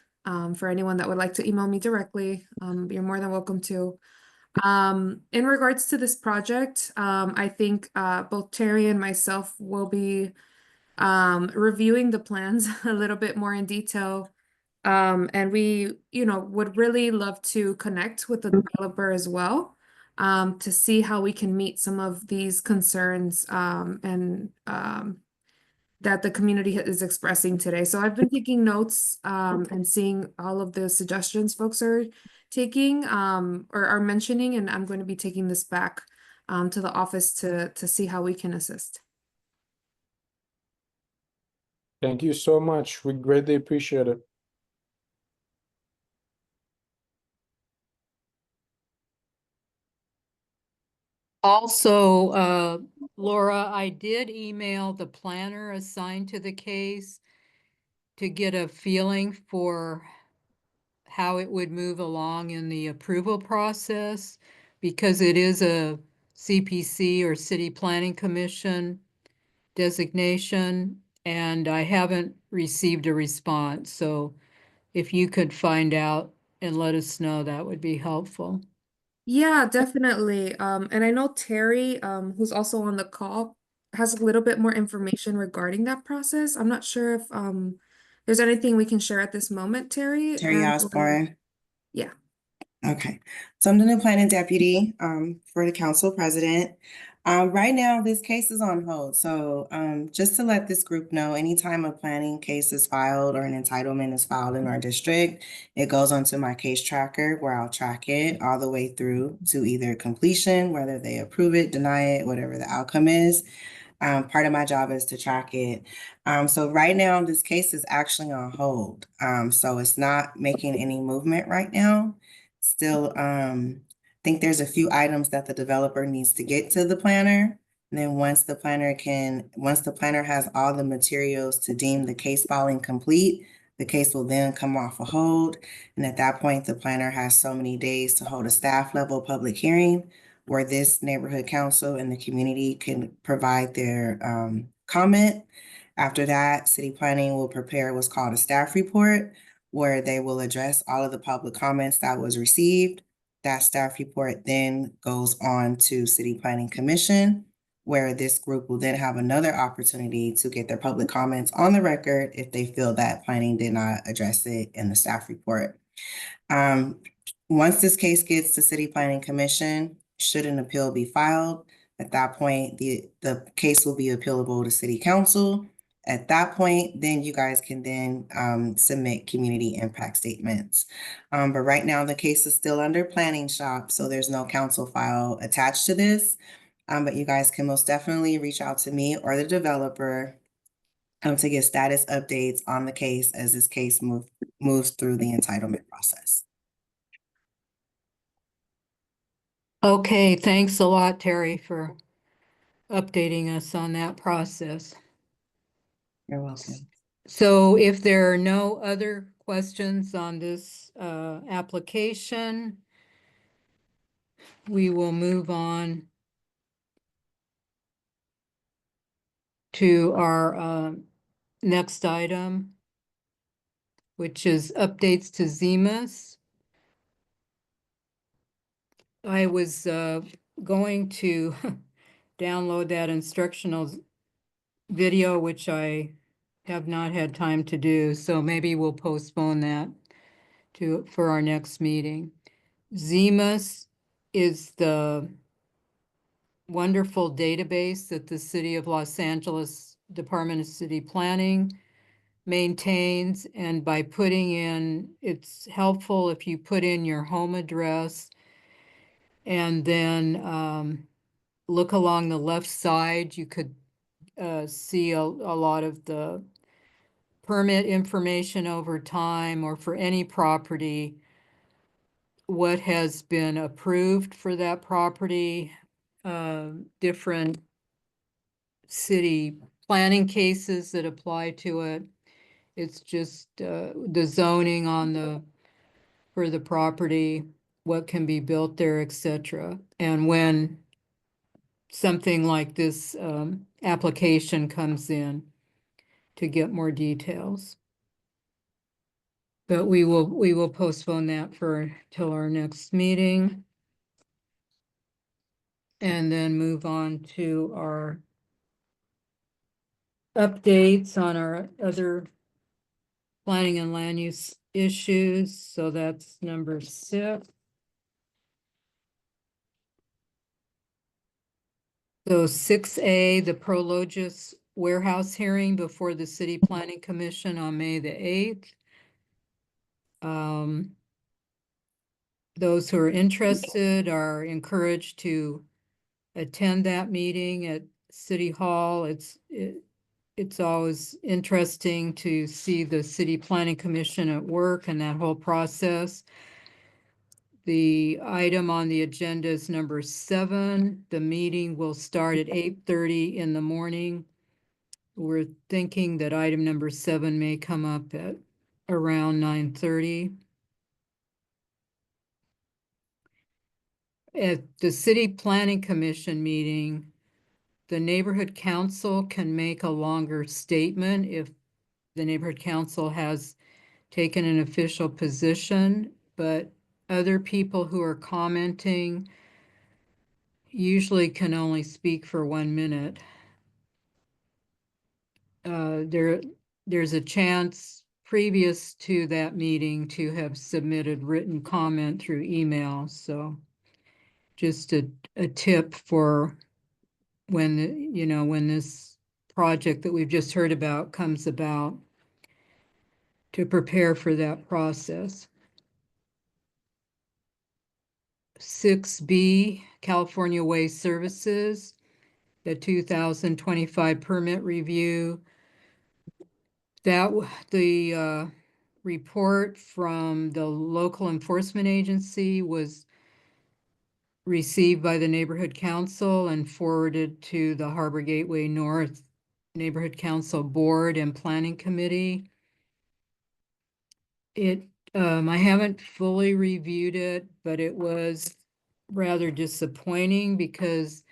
For anyone that would like to email me directly, you're more than welcome to. In regards to this project, I think both Terry and myself will be reviewing the plans a little bit more in detail. And we, would really love to connect with the developer as well, to see how we can meet some of these concerns and that the community is expressing today. So I've been taking notes and seeing all of the suggestions folks are taking or are mentioning, and I'm going to be taking this back to the office to see how we can assist. Thank you so much. We greatly appreciate it. Also, Laura, I did email the planner assigned to the case to get a feeling for how it would move along in the approval process, because it is a CPC or City Planning Commission designation, and I haven't received a response. So if you could find out and let us know, that would be helpful. Yeah, definitely. And I know Terry, who's also on the call, has a little bit more information regarding that process. I'm not sure if there's anything we can share at this moment, Terry. Terry Osborne. Yeah. Okay, so I'm the new planning deputy for the council president. Right now, this case is on hold. So just to let this group know, anytime a planning case is filed or an entitlement is filed in our district, it goes onto my case tracker where I'll track it all the way through to either completion, whether they approve it, deny it, whatever the outcome is. Part of my job is to track it. So right now, this case is actually on hold. So it's not making any movement right now. Still, I think there's a few items that the developer needs to get to the planner. And then once the planner has all the materials to deem the case filing complete, the case will then come off a hold. And at that point, the planner has so many days to hold a staff level public hearing where this neighborhood council and the community can provide their comment. After that, city planning will prepare what's called a staff report, where they will address all of the public comments that was received. That staff report then goes on to City Planning Commission, where this group will then have another opportunity to get their public comments on the record if they feel that planning did not address it in the staff report. Once this case gets to City Planning Commission, should an appeal be filed, at that point, the case will be appealable to City Council. At that point, then you guys can then submit community impact statements. But right now, the case is still under planning shop, so there's no council file attached to this. But you guys can most definitely reach out to me or the developer to get status updates on the case as this case moves through the entitlement process. Okay, thanks a lot, Terry, for updating us on that process. You're welcome. So if there are no other questions on this application, we will move on to our next item, which is updates to ZEMAS. I was going to download that instructional video, which I have not had time to do, so maybe we'll postpone that for our next meeting. ZEMAS is the wonderful database that the City of Los Angeles Department of City Planning maintains, and by putting in, it's helpful if you put in your home address and then look along the left side, you could see a lot of the permit information over time, or for any property, what has been approved for that property, different city planning cases that apply to it. It's just the zoning for the property, what can be built there, etc. And when something like this application comes in, to get more details. But we will postpone that till our next meeting. And then move on to our updates on our other planning and land use issues. So that's number 6. So 6A, the Prologis warehouse hearing before the City Planning Commission on May the 8th. Those who are interested are encouraged to attend that meeting at City Hall. It's always interesting to see the City Planning Commission at work and that whole process. The item on the agenda is number 7. The meeting will start at 8:30 in the morning. We're thinking that item number 7 may come up at around 9:30. At the City Planning Commission meeting, the neighborhood council can make a longer statement if the neighborhood council has taken an official position, but other people who are commenting usually can only speak for 1 minute. There's a chance previous to that meeting to have submitted written comment through email, so just a tip for when, when this project that we've just heard about comes about, to prepare for that process. 6B, California Waste Services, the 2025 permit review. The report from the local enforcement agency was received by the neighborhood council and forwarded to the Harbor Gateway North Neighborhood Council Board and Planning Committee. I haven't fully reviewed it, but it was rather disappointing because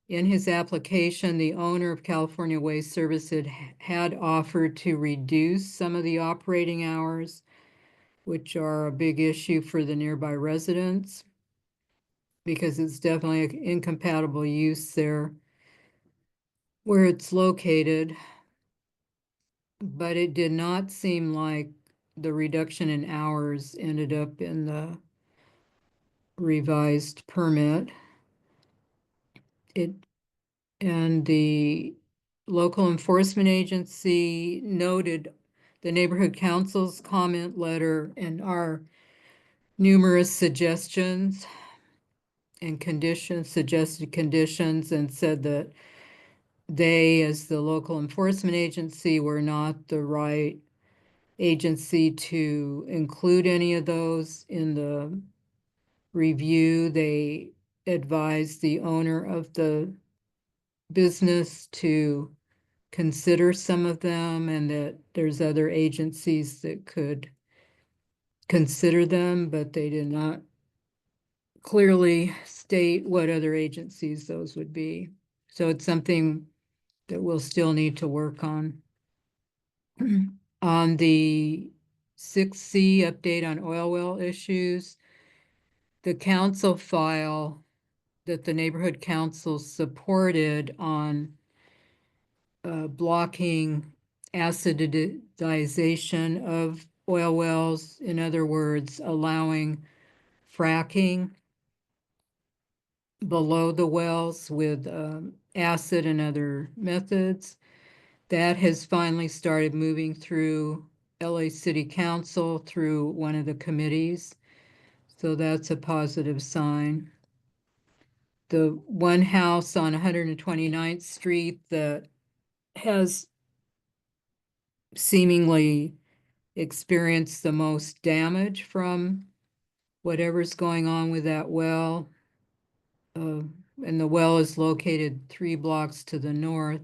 in his application, the owner of California Waste Service had offered to reduce some of the operating hours, which are a big issue for the nearby residents, because it's definitely an incompatible use there. where it's located, but it did not seem like the reduction in hours ended up in the revised permit. And the local enforcement agency noted the neighborhood council's comment letter and our numerous suggestions and conditions, suggested conditions, and said that they, as the local enforcement agency, were not the right agency to include any of those in the review. They advised the owner of the business to consider some of them and that there's other agencies that could consider them, but they did not clearly state what other agencies those would be. So it's something that we'll still need to work on. On the 6C update on oil well issues, the council file that the neighborhood council supported on blocking acidization of oil wells, in other words, allowing fracking below the wells with acid and other methods. That has finally started moving through LA City Council through one of the committees. So that's a positive sign. The one house on 129th Street that has seemingly experienced the most damage from whatever's going on with that well, and the well is located 3 blocks to the north,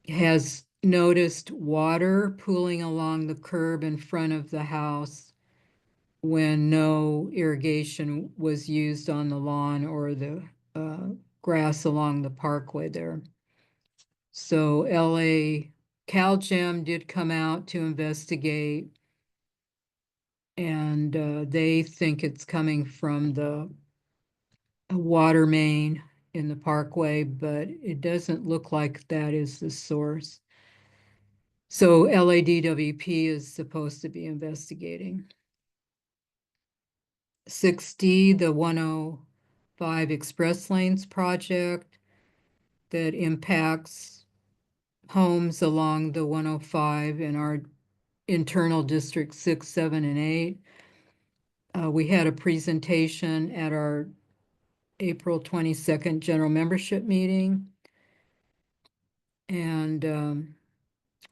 has noticed water pooling along the curb in front of the house when no irrigation was used on the lawn or the grass along the parkway there. So LA CalGEM did come out to investigate, and they think it's coming from the water main in the parkway, but it doesn't look like that is the source. So LADWP is supposed to be investigating. 6D, the 105 Express Lanes project that impacts homes along the 105 in our internal district 6, 7, and 8. We had a presentation at our April 22nd general membership meeting, and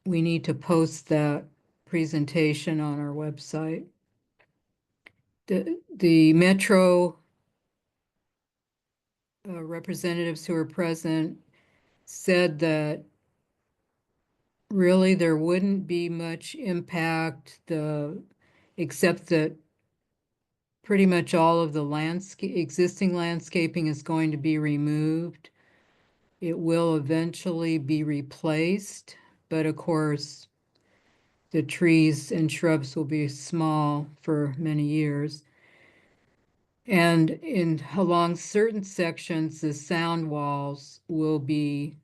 we need to post that presentation on our website. The Metro representatives who were present said that really there wouldn't be much impact, except that pretty much all of the existing landscaping is going to be removed. It will eventually be replaced, but of course, the trees and shrubs will be small for many years. And along certain sections, the sound walls will be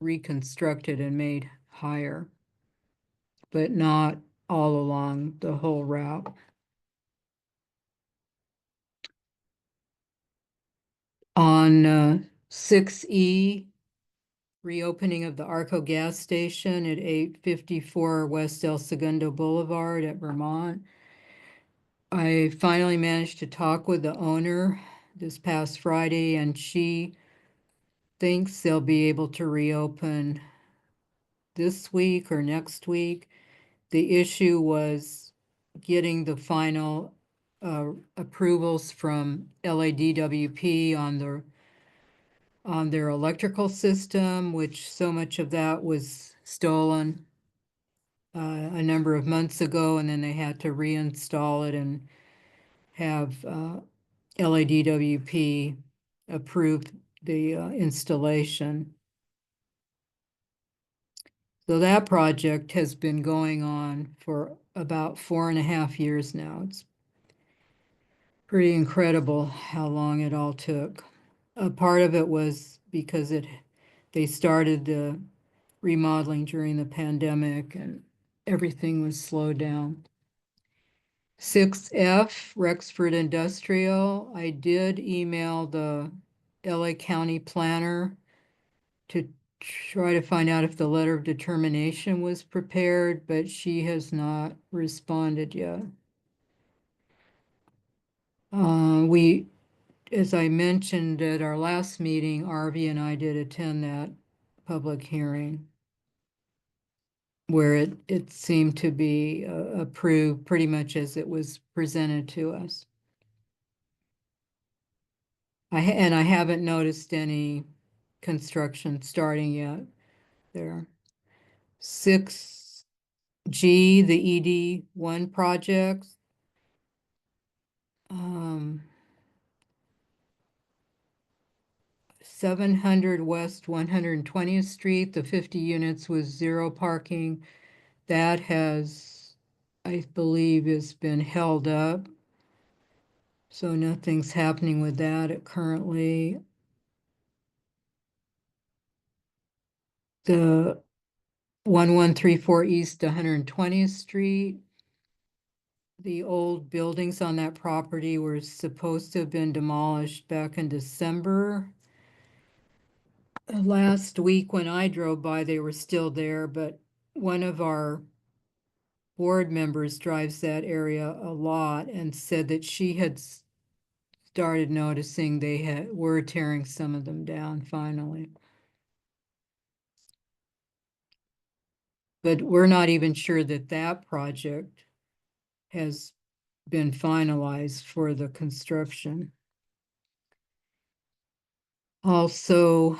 reconstructed and made higher, but not all along the whole route. On 6E, reopening of the Arco gas station at 854 West El Segundo Boulevard at Vermont. I finally managed to talk with the owner this past Friday, and she thinks they'll be able to reopen this week or next week. The issue was getting the final approvals from LADWP on their electrical system, which so much of that was stolen a number of months ago, and then they had to reinstall it and have LADWP approve the installation. So that project has been going on for about 4.5 years now. It's pretty incredible how long it all took. A part of it was because they started the remodeling during the pandemic and everything was slowed down. 6F, Rexford Industrial. I did email the LA County planner to try to find out if the letter of determination was prepared, but she has not responded yet. As I mentioned at our last meeting, Arvi and I did attend that public hearing where it seemed to be approved pretty much as it was presented to us. And I haven't noticed any construction starting yet there. 6G, the ED1 project. 700 West 120th Street, the 50 units with 0 parking. That has, I believe, has been held up. So nothing's happening with that currently. The 1134 East 120th Street. The old buildings on that property were supposed to have been demolished back in December. Last week when I drove by, they were still there, but one of our board members drives that area a lot and said that she had started noticing they were tearing some of them down finally. But we're not even sure that that project has been finalized for the construction. Also,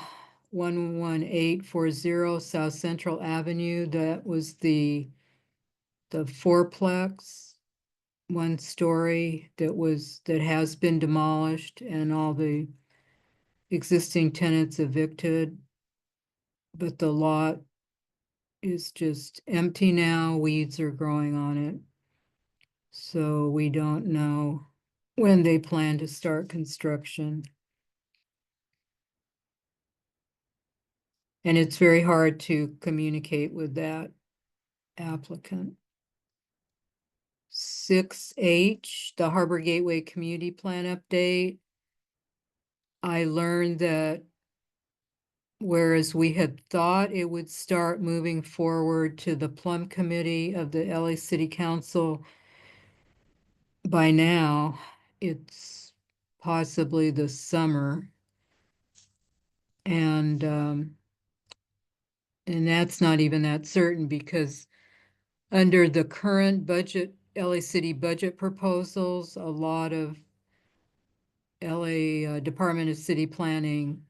11840 South Central Avenue, that was the fourplex, 1 story that has been demolished and all the existing tenants evicted. But the lot is just empty now. Weeds are growing on it. So we don't know when they plan to start construction. And it's very hard to communicate with that applicant. 6H, the Harbor Gateway Community Plan update. I learned that whereas we had thought it would start moving forward to the Plum Committee of the LA City Council by now, it's possibly the summer. And that's not even that certain because under the current budget, LA City budget proposals, a lot of LA Department of City Planning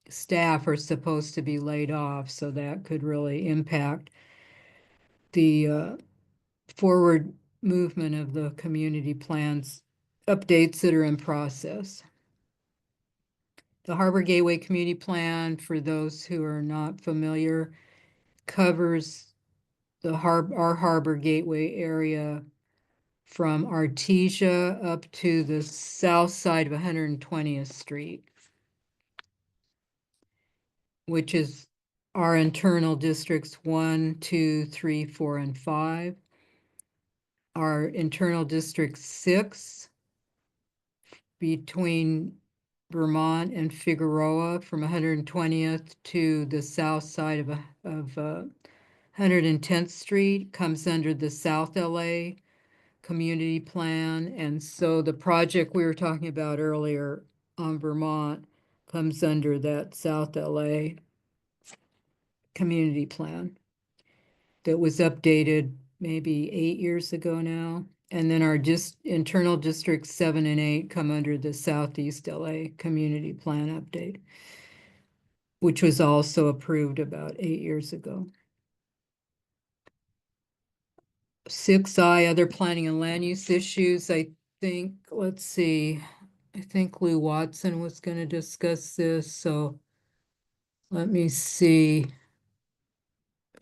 staff are supposed to be laid off, so that could really impact the forward movement of the community plans updates that are in process. The Harbor Gateway Community Plan, for those who are not familiar, covers our Harbor Gateway area from Artesia up to the south side of 120th Street, which is our internal districts 1, 2, 3, 4, and 5. Our internal district 6 between Vermont and Figueroa from 120th to the south side of 110th Street comes under the South LA Community Plan. And so the project we were talking about earlier on Vermont comes under that South LA Community Plan that was updated maybe 8 years ago now. And then our internal districts 7 and 8 come under the Southeast LA Community Plan update, which was also approved about 8 years ago. 6I, other planning and land use issues. I think Lou Watson was going to discuss this. So let me see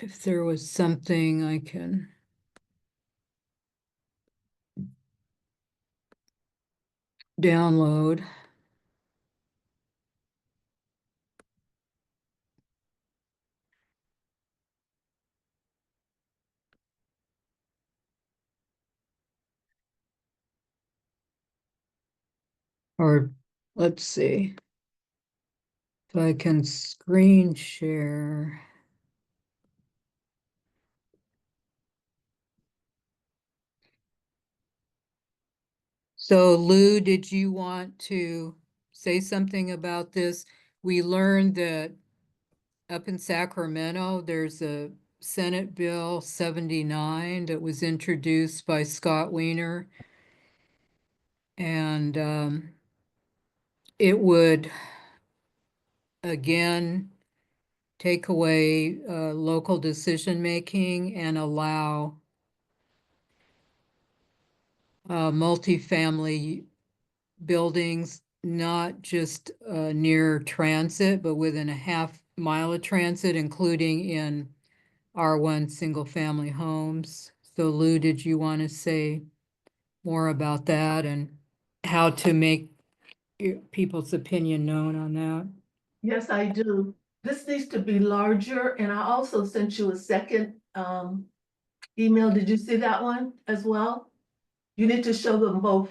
if there was something I can download. Or, let's see. If I can screen share. So Lou, did you want to say something about this? We learned that up in Sacramento, there's a Senate Bill 79 that was introduced by Scott Wiener. And it would, again, take away local decision-making and allow multifamily buildings, not just near transit, but within a half mile of transit, including in R1 single-family homes. So Lou, did you want to say more about that and how to make people's opinion known on that? Yes, I do. This needs to be larger, and I also sent you a second email. Did you see that one as well? You need to show them both.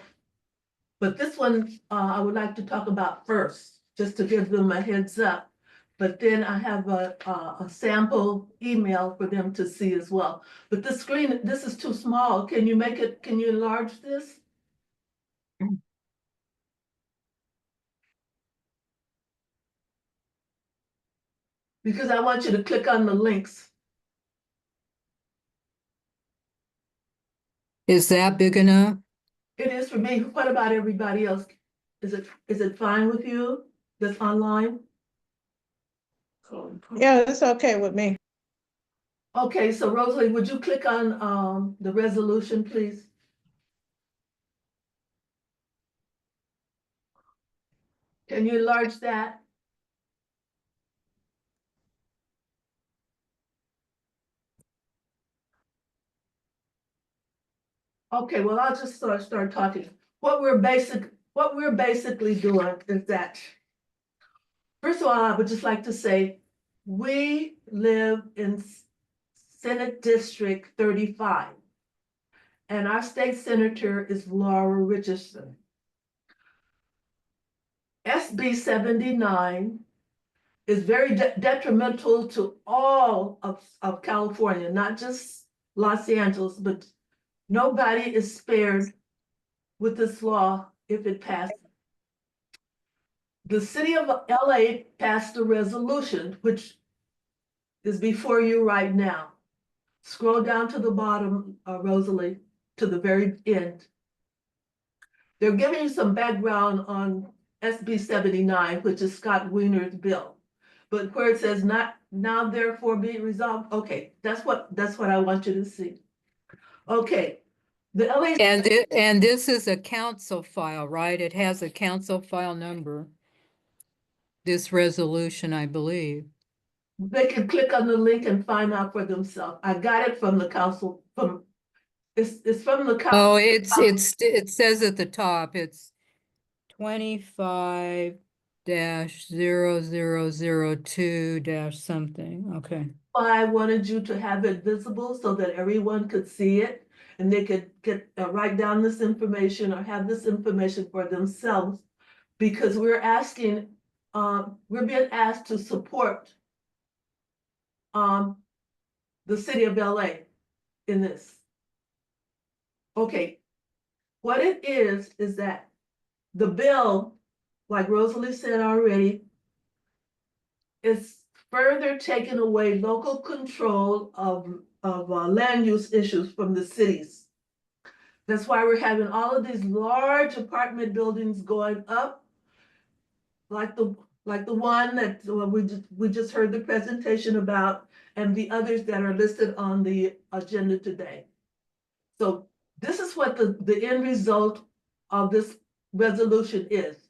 But this one, I would like to talk about first, just to give them a heads up. But then I have a sample email for them to see as well. But the screen, this is too small. Can you make it, can you enlarge this? Because I want you to click on the links. Is that big enough? It is for me. What about everybody else? Is it fine with you that's online? Yeah, it's okay with me. Okay, so Rosalie, would you click on the resolution, please? Can you enlarge that? Okay, well, I'll just start talking. What we're basically doing is that, first of all, I would just like to say, we live in Senate District 35. And our state senator is Laura Richardson. SB 79 is very detrimental to all of California, not just Los Angeles, but nobody is spared with this law if it passes. The city of LA passed a resolution, which is before you right now. Scroll down to the bottom, Rosalie, to the very end. They're giving you some background on SB 79, which is Scott Wiener's bill. But where it says not now therefore be it resolved, okay, that's what I want you to see. Okay, the LA. And this is a council file, right? It has a council file number. This resolution, I believe. They can click on the link and find out for themselves. I got it from the council, it's from the council. Oh, it says at the top, it's 25-0002 dash something, okay. I wanted you to have it visible so that everyone could see it and they could write down this information or have this information for themselves. Because we're asking, we're being asked to support the city of LA in this. Okay, what it is that the bill, like Rosalie said already, is further taking away local control of land use issues from the cities. That's why we're having all of these large apartment buildings going up, like the one that we just heard the presentation about, and the others that are listed on the agenda today. So this is what the end result of this resolution is.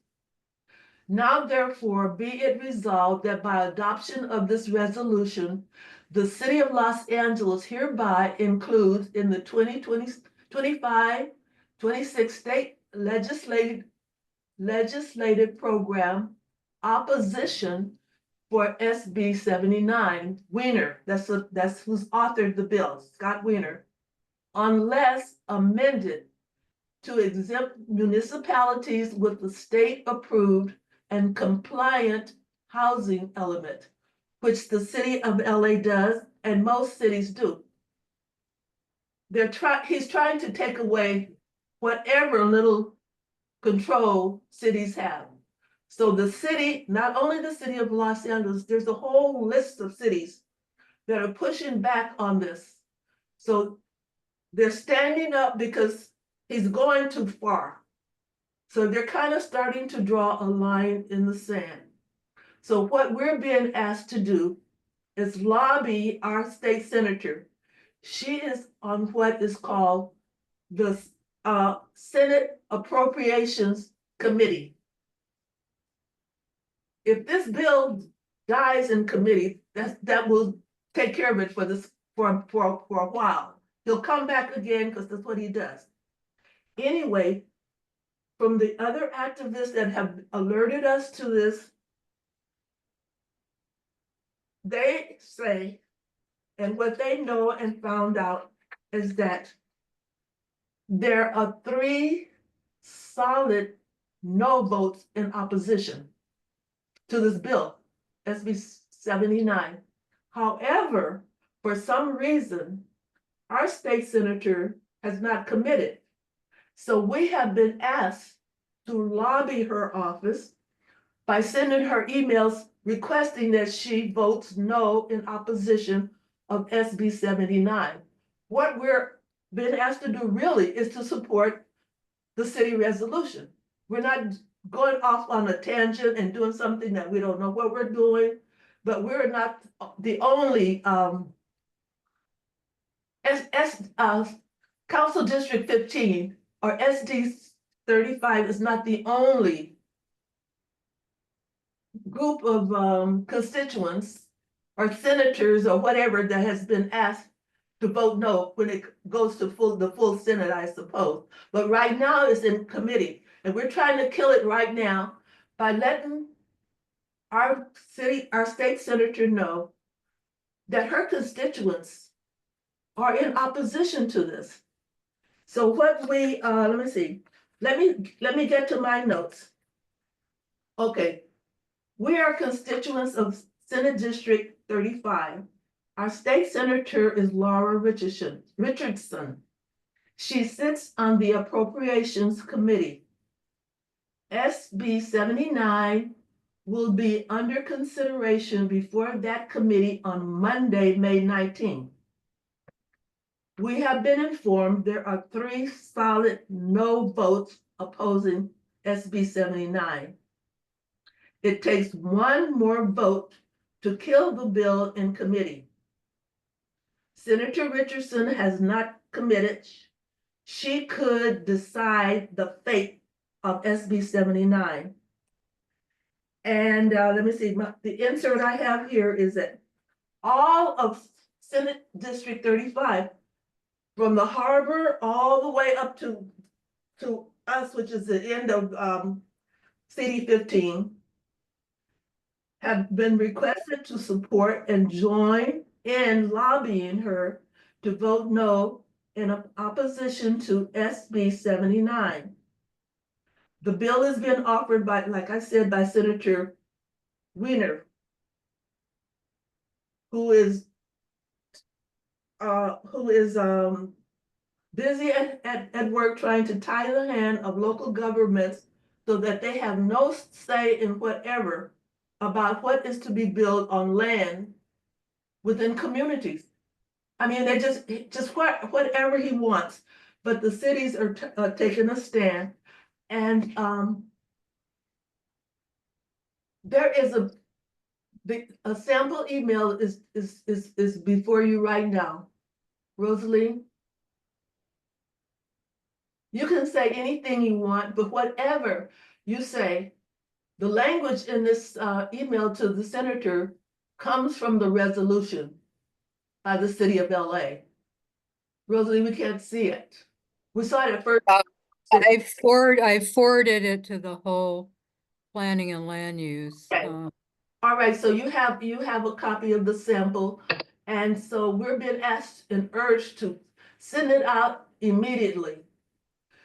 Now therefore be it resolved that by adoption of this resolution, the city of Los Angeles hereby includes in the 2025-26 state legislative program opposition for SB 79, Wiener, that's who's authored the bill, Scott Wiener, unless amended to exempt municipalities with the state-approved and compliant housing element, which the city of LA does and most cities do. He's trying to take away whatever little control cities have. So the city, not only the city of Los Angeles, there's a whole list of cities that are pushing back on this. So they're standing up because he's going too far. So they're kind of starting to draw a line in the sand. So what we're being asked to do is lobby our state senator. She is on what is called the Senate Appropriations Committee. If this bill dies in committee, that will take care of it for a while. He'll come back again because that's what he does. Anyway, from the other activists that have alerted us to this, they say, and what they know and found out is that there are 3 solid no votes in opposition to this bill, SB 79. However, for some reason, our state senator has not committed. So we have been asked to lobby her office by sending her emails requesting that she votes no in opposition of SB 79. What we're been asked to do really is to support the city resolution. We're not going off on a tangent and doing something that we don't know what we're doing, but we're not the only Council District 15 or SD 35 is not the only group of constituents or senators or whatever that has been asked to vote no when it goes to the full Senate, I suppose. But right now it's in committee, and we're trying to kill it right now by letting our state senator know that her constituents are in opposition to this. So what we let me see. Let me get to my notes. Okay, we are constituents of Senate District 35. Our state senator is Laura Richardson. She sits on the Appropriations Committee. SB 79 will be under consideration before that committee on Monday, May 19th. We have been informed there are 3 solid no votes opposing SB 79. It takes 1 more vote to kill the bill in committee. Senator Richardson has not committed. She could decide the fate of SB 79. And let me see, the insert I have here is that all of Senate District 35, from the harbor all the way up to us, which is the end of CD 15, have been requested to support and join in lobbying her to vote no in opposition to SB 79. The bill has been offered by, like I said, by Senator Wiener, who is busy at work trying to tie the hand of local governments so that they have no say in whatever about what is to be built on land within communities. I mean, they just whatever he wants, but the cities are taking a stand. And there is a sample email is before you right now. Rosalie, you can say anything you want, but whatever you say, the language in this email to the senator comes from the resolution by the city of LA. Rosalie, we can't see it. We saw it at first. I forwarded it to the whole planning and land use. Okay. All right, so you have a copy of the sample, and so we're being asked and urged to send it out immediately.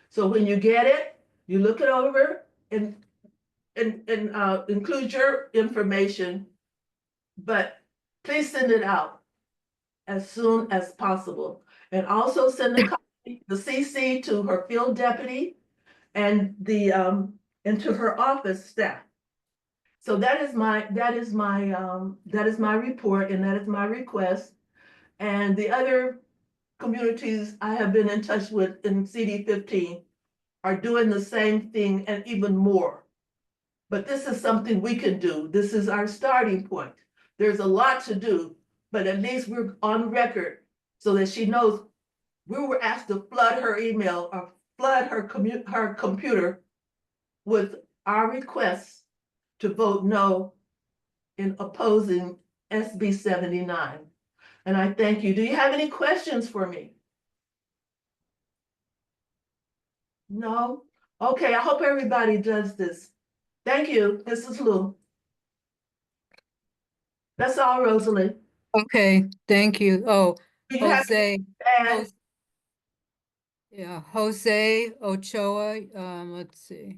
So when you get it, you look it over and include your information, but please send it out as soon as possible. And also send the copy, the CC to her field deputy and and to her office staff. So that is my report and that is my request. And the other communities I have been in touch with in CD 15 are doing the same thing and even more. But this is something we can do. This is our starting point. There's a lot to do, but at least we're on record so that she knows we were asked to flood her email or flood her computer with our requests to vote no in opposing SB 79. And I thank you. Do you have any questions for me? No? Okay, I hope everybody does this. Thank you. This is Lou. That's all, Rosalie. Okay, thank you. Oh, Do you have Jose, and Jose- yeah, Jose Ochoa, let's see.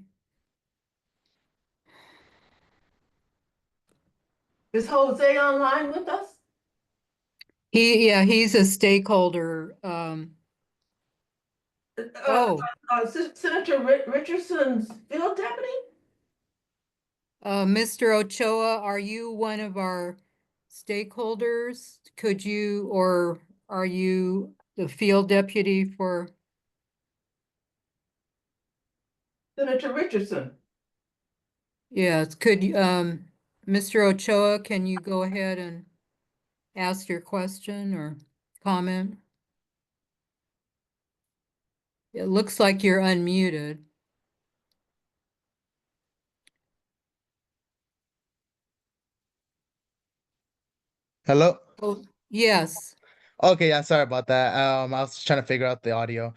is Jose online with us? He's a stakeholder. Oh, Senator Richardson's field deputy? Mr. Ochoa, are you one of our stakeholders? Could you, or are you the field deputy for? Senator Richardson. Yes, could you, Mr. Ochoa, can you go ahead and ask your question or comment? It looks like you're unmuted. Hello? Oh, yes. Okay, yeah, sorry about that. I was trying to figure out the audio.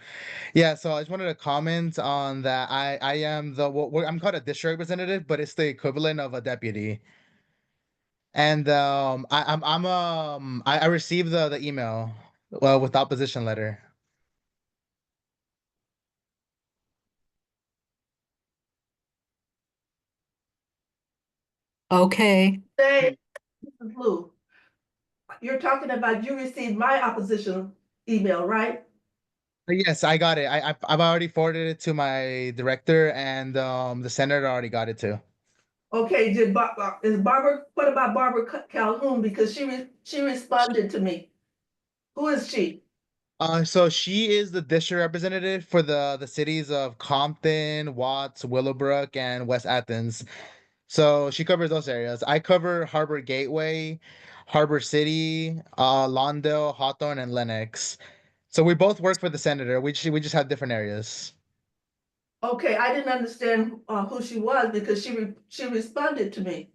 Yeah, so I just wanted to comment on that. I am I'm called a district representative, but it's the equivalent of a deputy. And I received the email with the opposition letter. Okay. Say, this is Lou. You're talking about you received my opposition email, right? Yes, I got it. I've already forwarded it to my director, and the senator already got it too. Okay, is Barbara, what about Barbara Calhoun? Because she responded to me. Who is she? So she is the district representative for the cities of Compton, Watts, Willowbrook, and West Athens. So she covers those areas. I cover Harbor Gateway, Harbor City, Lawndale, Hawthorne, and Lenox. So we both work for the senator. We just have different areas. Okay, I didn't understand who she was because she responded to me.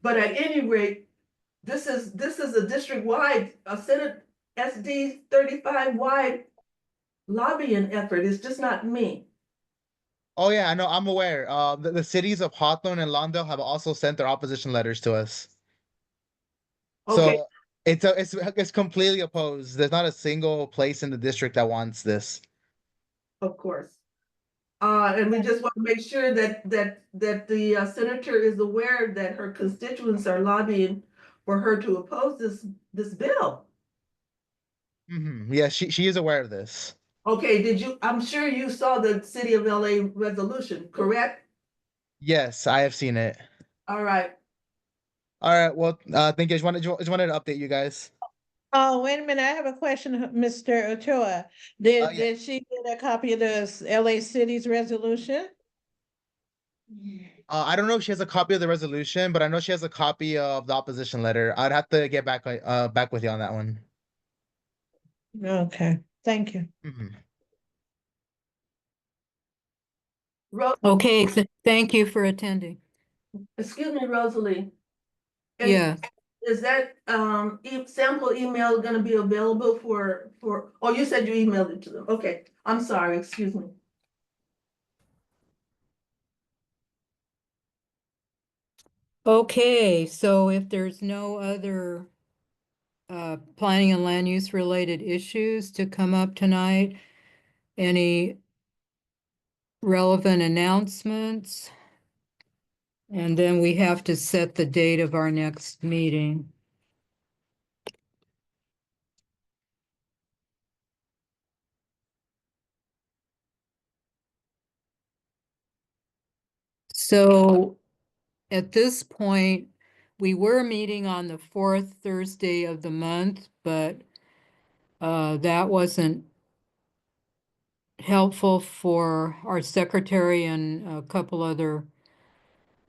But at any rate, this is a district-wide, a Senate SD 35-wide lobbying effort. It's just not me. Oh yeah, I know. I'm aware. The cities of Hawthorne and Lawndale have also sent their opposition letters to us. Okay, So it's completely opposed. There's not a single place in the district that wants this. of course. And we just want to make sure that the senator is aware that her constituents are lobbying for her to oppose this bill. Yeah, she is aware of this. Okay, I'm sure you saw the City of LA resolution, correct? Yes, I have seen it. All right. All right. Well, thank you. I just wanted to update you guys. Oh, wait a minute, I have a question, Mr. Ochoa. Yeah. Did she get a copy of the LA City's resolution? I don't know if she has a copy of the resolution, but I know she has a copy of the opposition letter. I'd have to get back with you on that one. Okay, thank you. Okay, thank you for attending. Excuse me, Rosalie. And Yeah. is that sample email gonna be available for, oh, you said you emailed it to them. Okay, I'm sorry, excuse me. Okay, so if there's no other planning and land use related issues to come up tonight, Any relevant announcements? And then we have to set the date of our next meeting. So at this point, we were meeting on the fourth Thursday of the month, but that wasn't helpful for our secretary and a couple other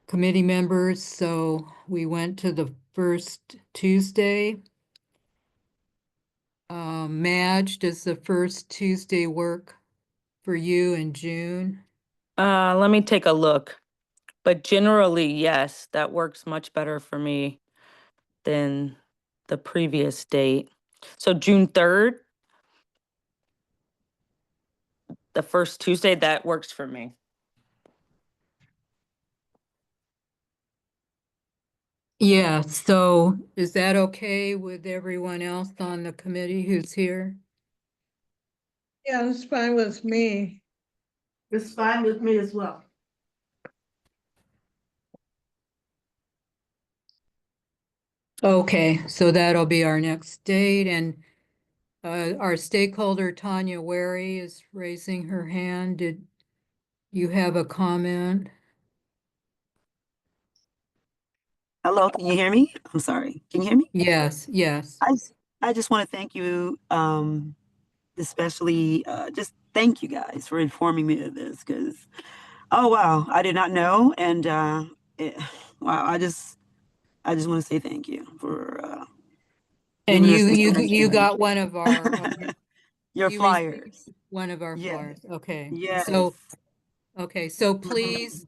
committee members, so we went to the first Tuesday. Madge, does the first Tuesday work for you in June? Let me take a look. But generally, yes, that works much better for me than the previous date. So June 3rd, the first Tuesday, that works for me. Yeah, so is that okay with everyone else on the committee who's here? Yeah, it's fine with me. It's fine with me as well. Okay, so that'll be our next date, and our stakeholder Tanya Wary is raising her hand. Did you have a comment? Hello, can you hear me? I'm sorry. Can you hear me? Yes, yes. I just want to thank you, especially just thank you guys for informing me of this because, oh wow, I did not know, and wow, I just want to say thank you for And giving us this you information. got one of our Your you received flyers. one of our Yes. flyers. Okay. Yes. So please,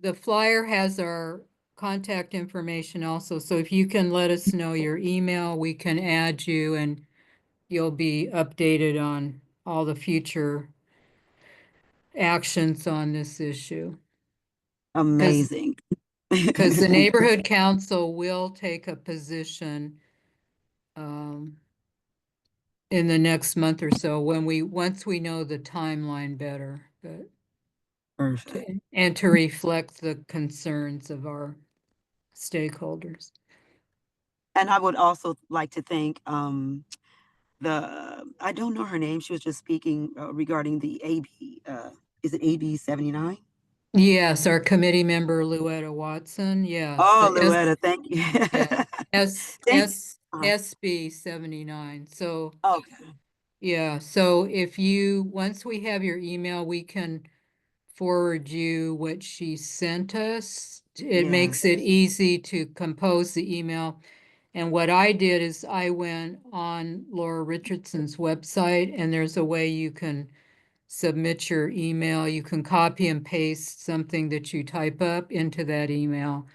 the flyer has our contact information also. So if you can let us know your email, we can add you and you'll be updated on all the future actions on this issue. Amazing. Because the neighborhood council will take a position in the next month or so once we know the timeline better, but Perfect. and to reflect the concerns of our stakeholders. And I would also like to thank I don't know her name. She was just speaking regarding the AB. Is it AB 79? Yes, our committee member Louetta Watson, yes. Oh, the Louetta, thank you. Thank. SB 79. So Okay. yeah, so once we have your email, we can forward you what she sent us. It makes it easy to compose the email. And what I did is I went on Laura Richardson's website, and there's a way you can submit your email. You can copy and paste something that you type up into that email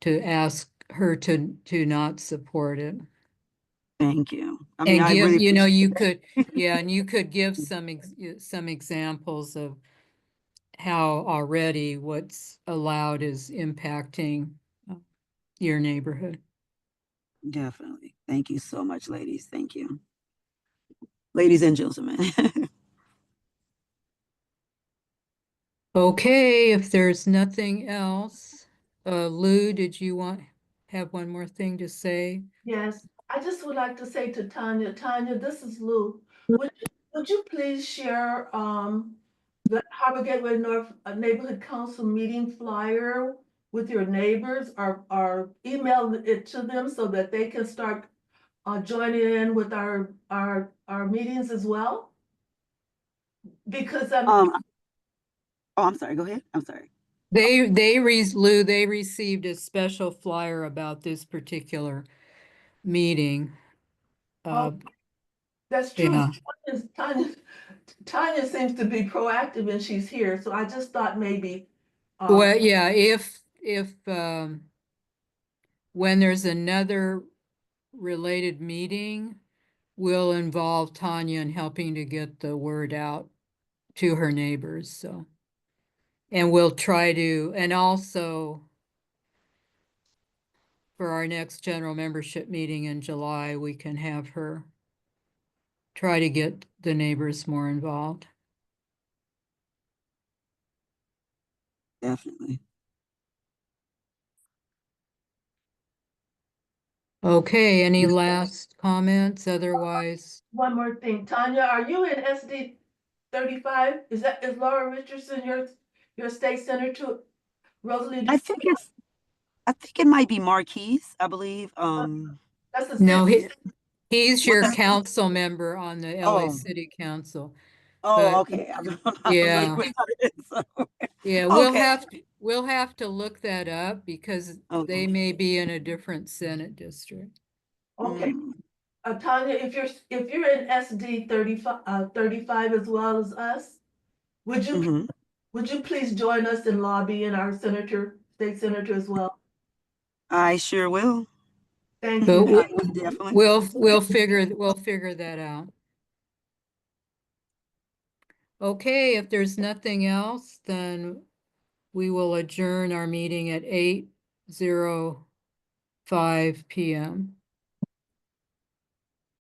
to ask her to not support it. Thank you. I mean, And I give, really you know, appreciate you that. could, yeah, and you could give some examples of how already what's allowed is impacting your neighborhood. Definitely. Thank you so much, ladies. Thank you. Ladies and gentlemen. Okay, if there's nothing else, Lou, did you have one more thing to say? Yes, I just would like to say to Tanya, this is Lou. Would you please share the Harbor Gateway North Neighborhood Council meeting flyer with your neighbors or email it to them so that they can start joining in with our meetings as well? Because Oh, I'm sorry. Go ahead. I'm sorry. Lou, they received a special flyer about this particular meeting. That's true. Yeah. Tanya seems to be proactive and she's here, so I just thought maybe. Well, yeah, if when there's another related meeting, we'll involve Tanya in helping to get the word out to her neighbors, so. And we'll try to, and also for our next general membership meeting in July, we can have her try to get the neighbors more involved. Definitely. Okay, any last comments? Otherwise, One more thing, Tanya, are you in SD 35? Is Laura Richardson your state senator? Rosalie I DeSantis? think it might be Marquise, I believe. That's the no, city. he's What your the- council member on the LA Oh. City Council. Oh, But okay. I'm not yeah. familiar with how it is. So. Yeah, Okay. we'll have to look that up because Okay. they may be in a different Senate district. Okay, Mm. Tanya, if you're in SD 35 as well as us, would you Mhm. would you please join us in lobbying our state senator as well? I sure will. Thank But you. Definitely. we'll figure that out. Okay, if there's nothing else, then we will adjourn our meeting at 8:05 p.m.